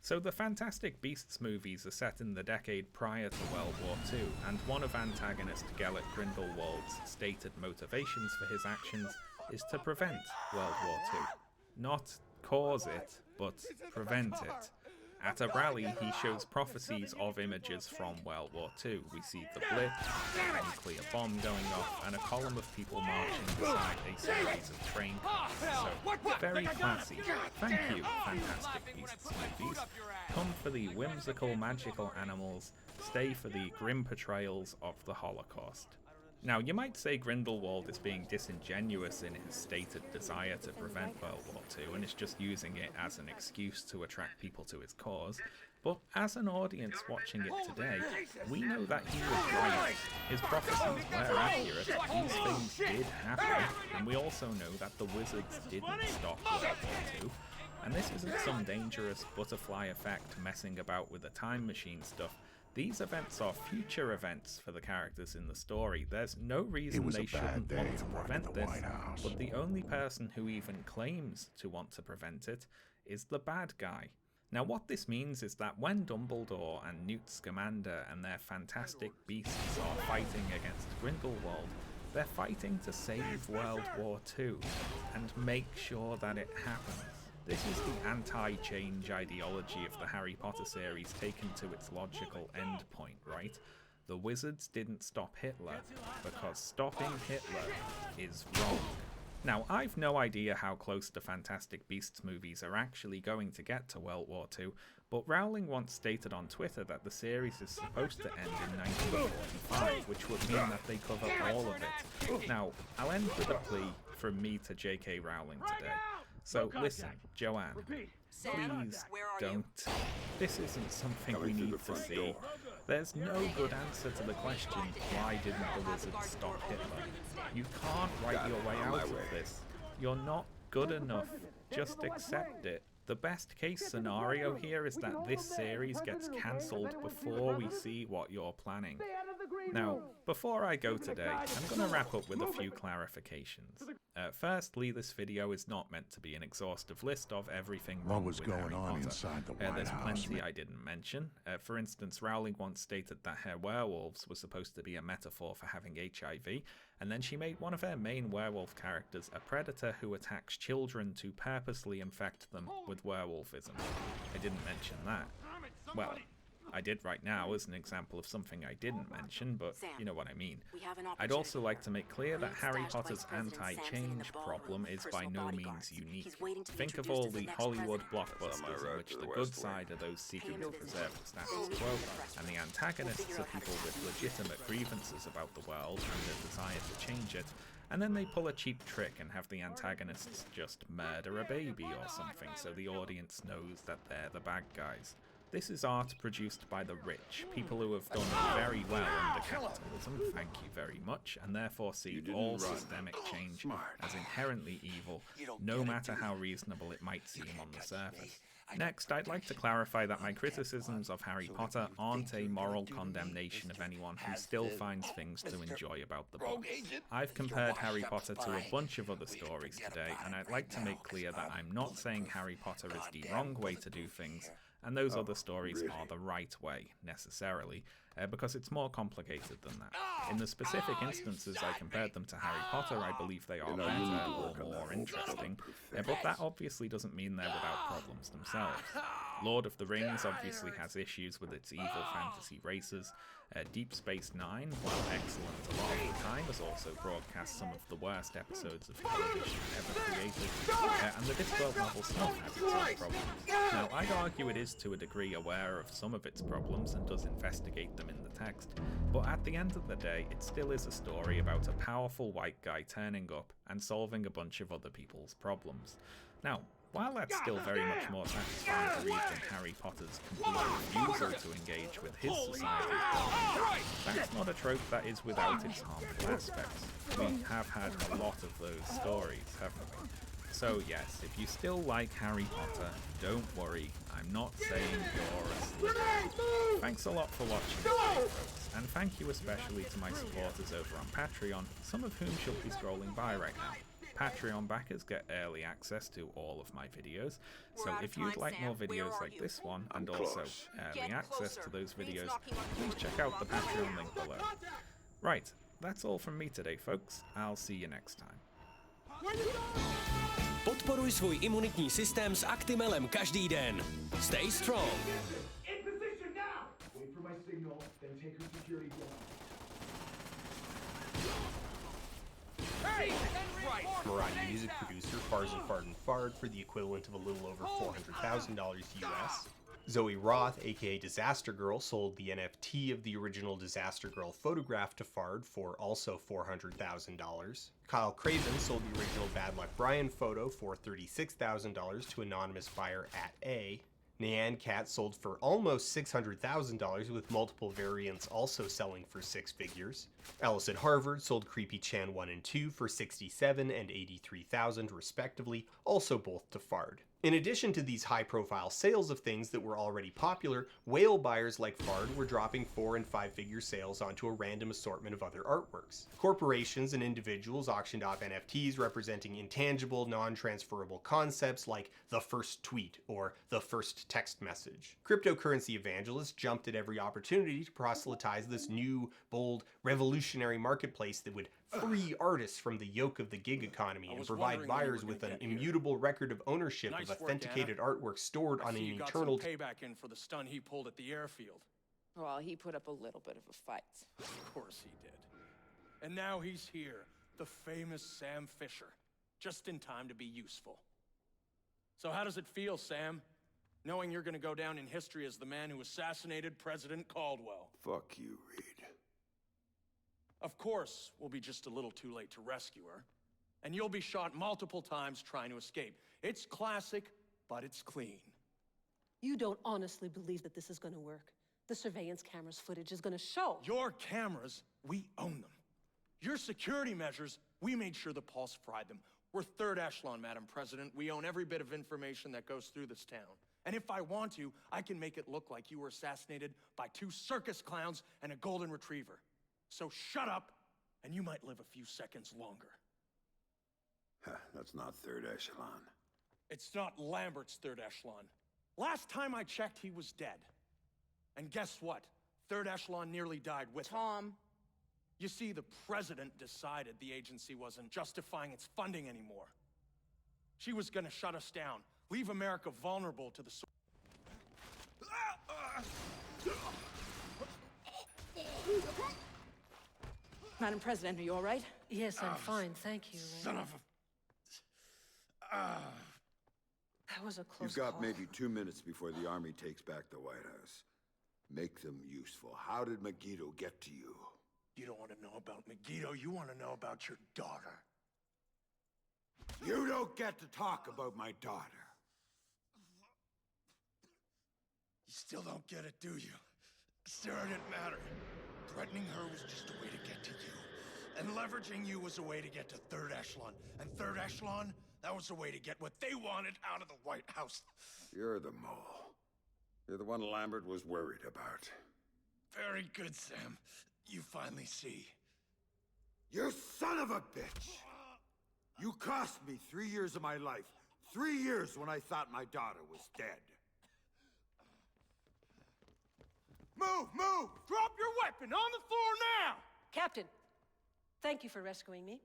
Speaker 1: So the Fantastic Beasts movies are set in the decade prior to World War II, and one of antagonist Gellert Grindelwald's stated motivations for his actions is to prevent World War II. Not cause it, but prevent it. At a rally, he shows prophecies of images from World War II. We see the Blitz, a nuclear bomb going off, and a column of people marching beside a series of train cars. So, very classy. Thank you, Fantastic Beasts movies. Come for the whimsical, magical animals, stay for the grim portrayals of the Holocaust. Now, you might say Grindelwald is being disingenuous in his stated desire to prevent World War II and is just using it as an excuse to attract people to his cause, but as an audience watching it today, we know that he was right. His prophecies were accurate, these things did happen, and we also know that the wizards didn't stop World War II. And this isn't some dangerous butterfly effect messing about with the time machine stuff. These events are future events for the characters in the story. There's no reason they shouldn't want to prevent this, but the only person who even claims to want to prevent it is the bad guy. Now what this means is that when Dumbledore and Newt Scamander and their fantastic beasts are fighting against Grindelwald, they're fighting to save World War II and make sure that it happens. This is the anti-change ideology of the Harry Potter series taken to its logical endpoint, right? The wizards didn't stop Hitler because stopping Hitler is wrong. Now, I've no idea how close the Fantastic Beasts movies are actually going to get to World War II, but Rowling once stated on Twitter that the series is supposed to end in 1945, which would mean that they cover all of it. Now, I'll end with a plea from me to J.K. Rowling today. So listen, Joanne, please don't. This isn't something we need to see. There's no good answer to the question, why didn't the wizards stop Hitler? You can't write your way out of this. You're not good enough. Just accept it. The best case scenario here is that this series gets cancelled before we see what you're planning. Now, before I go today, I'm going to wrap up with a few clarifications. Firstly, this video is not meant to be an exhaustive list of everything wrong with Harry Potter.
Speaker 2: Inside the White
Speaker 1: There's
Speaker 2: House,
Speaker 1: plenty I didn't mention. For instance, Rowling once stated that her werewolves were supposed to be a metaphor for having HIV, and then she made one of her main werewolf characters a predator who attacks children to purposely infect them with werewolfism. I didn't mention that. Well, I did right now as an example of something I didn't mention, but you know what I mean. I'd also like to make clear that Harry Potter's anti-change problem is by no means unique. Think of all the Hollywood blockbusters in which the good side are those seeking to preserve the status quo, and the antagonists are people with legitimate grievances about the world and a desire to change it, and then they pull a cheap trick and have the antagonists just murder a baby or something so the audience knows that they're the bad guys. This is art produced by the rich, people who have done very well under capitalism, thank you very much, and therefore see all systemic change as inherently evil, no matter how reasonable it might seem on the surface. Next, I'd like to clarify that my criticisms of Harry Potter aren't a moral condemnation of anyone who still finds things to enjoy about the book. I've compared Harry Potter to a bunch of other stories today, and I'd like to make clear that I'm not saying Harry Potter is the wrong way to do things, and those other stories are the right way, necessarily, because it's more complicated than that. In the specific instances I compared them to Harry Potter, I believe they are better or more interesting, but that obviously doesn't mean they're without problems themselves. Lord of the Rings obviously has issues with its evil fantasy races. Deep Space Nine, while excellent a lot of the time, has also broadcast some of the worst episodes of television ever created, and the Discworld novel Snuff has its own problems. Now, I'd argue it is to a degree aware of some of its problems and does investigate them in the text, but at the end of the day, it still is a story about a powerful white guy turning up and solving a bunch of other people's problems. Now, While that's still very much more satisfying to read than Harry Potter's complete refusal to engage with his society's problems, that's not a trope that is without its harmful aspects. We have had a lot of those stories, haven't we? So yes, if you still like Harry Potter, don't worry, I'm not saying you're a Slytherin. Thanks a lot for watching today, folks, and thank you especially to my supporters over on Patreon, some of whom should be scrolling by right now. Patreon backers get early access to all of my videos, so if you'd like more videos like this one, and also early access to those videos, please check out the Patreon link below. Right, that's all from me today, folks. I'll see you next time.
Speaker 3: Podporuj svůj imunitní systém s Actimelem každý den. Stay strong.
Speaker 4: In position now! Wait for my signal, then take her security down.
Speaker 5: Hey! Right! Variety music producer Farzan Fard for the equivalent of a little over $400,000 US. Zoe Roth, aka Disaster Girl, sold the NFT of the original Disaster Girl photograph to Fard for also $400,000. Kyle Craven sold the original Bad Luck Brian photo for $36,000 to anonymous buyer at A. Nyan Cat sold for almost $600,000, with multiple variants also selling for six figures. Allison Harvard sold Creepy Chan 1 and 2 for $67,000 and $83,000 respectively, also both to Fard. In addition to these high-profile sales of things that were already popular, whale buyers like Fard were dropping 4- and 5-figure sales onto a random assortment of other artworks. Corporations and individuals auctioned off NFTs representing intangible, non-transferable concepts like the first tweet or the first text message. Cryptocurrency evangelists jumped at every opportunity to proselytize this new, bold, revolutionary marketplace that would free artists from the yoke of the gig economy and provide buyers with an immutable record of ownership of authenticated artwork stored on an eternal
Speaker 6: payback in for the stun he pulled at the airfield.
Speaker 7: Well, he put up a little bit of a fight.
Speaker 6: Of course he did. And now he's here, the famous Sam Fisher, just in time to be useful. So how does it feel, Sam? Knowing you're gonna go down in history as the man who assassinated President Caldwell.
Speaker 2: Fuck you, Reed.
Speaker 6: Of course, we'll be just a little too late to rescue her. And you'll be shot multiple times trying to escape. It's classic, but it's clean.
Speaker 8: You don't honestly believe that this is going to work. The surveillance cameras footage is going to show.
Speaker 6: Your cameras, we own them. Your security measures, we made sure the Pulse fried them. We're third echelon, Madam President. We own every bit of information that goes through this town. And if I want to, I can make it look like you were assassinated by 2 circus clowns and a golden retriever. So shut up, and you might live a few seconds longer.
Speaker 2: That's not third echelon.
Speaker 6: It's not Lambert's third echelon. Last time I checked, he was dead. And guess what? Third echelon nearly died with him.
Speaker 7: Tom.
Speaker 6: You see, the president decided the agency wasn't justifying its funding anymore. She was gonna shut us down, leave America vulnerable to the
Speaker 7: Madam President, are you all right?
Speaker 8: Yes, I'm fine, thank you.
Speaker 6: son of a...
Speaker 8: That was a close
Speaker 2: You've got
Speaker 8: call.
Speaker 2: maybe 2 minutes before the army takes back the White House. Make them useful. How did Megiddo get to you?
Speaker 6: You don't want to know about Megiddo, you want to know about your daughter.
Speaker 2: You don't get to talk about my daughter.
Speaker 6: You still don't get it, do you? Sarah didn't matter. Threatening her was just a way to get to you. And leveraging you was a way to get to third echelon. And third echelon, that was a way to get what they wanted out of the White House.
Speaker 2: You're the mole. You're the one Lambert was worried about.
Speaker 6: Very good, Sam. You finally see.
Speaker 2: You son of a bitch! You cost me 3 years of my life. 3 years when I thought my daughter was dead.
Speaker 6: Move! Move! Drop your weapon on the floor now!
Speaker 8: Captain, thank you for rescuing me.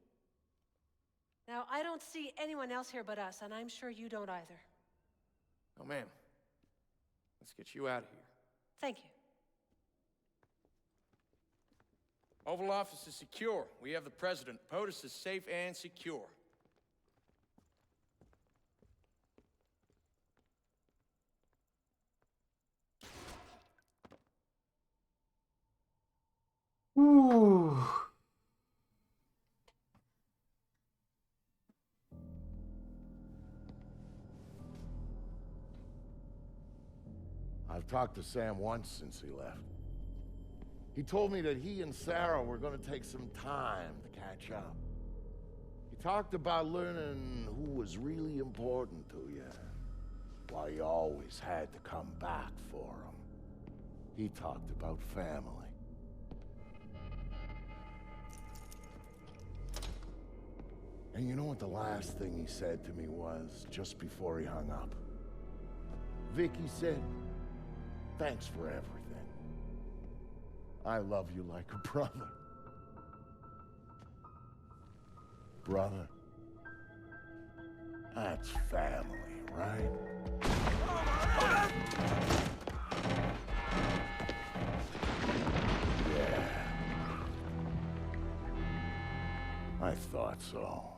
Speaker 8: Now, I don't see anyone else here but us, and I'm sure you don't either.
Speaker 6: Oh, ma'am. Let's get you out of here.
Speaker 8: Thank you.
Speaker 6: Oval Office is secure. We have the president. POTUS is safe and secure.
Speaker 9: I've talked to Sam once since he left. He told me that he and Sarah were gonna take some time to catch up. He talked about learning who was really important to you, why you always had to come back for him. He talked about family. And you know what the last thing he said to me was, just before he hung up? Vicky said, "Thanks for everything. I love you like a brother." Brother, that's family, right? Yeah. I thought so.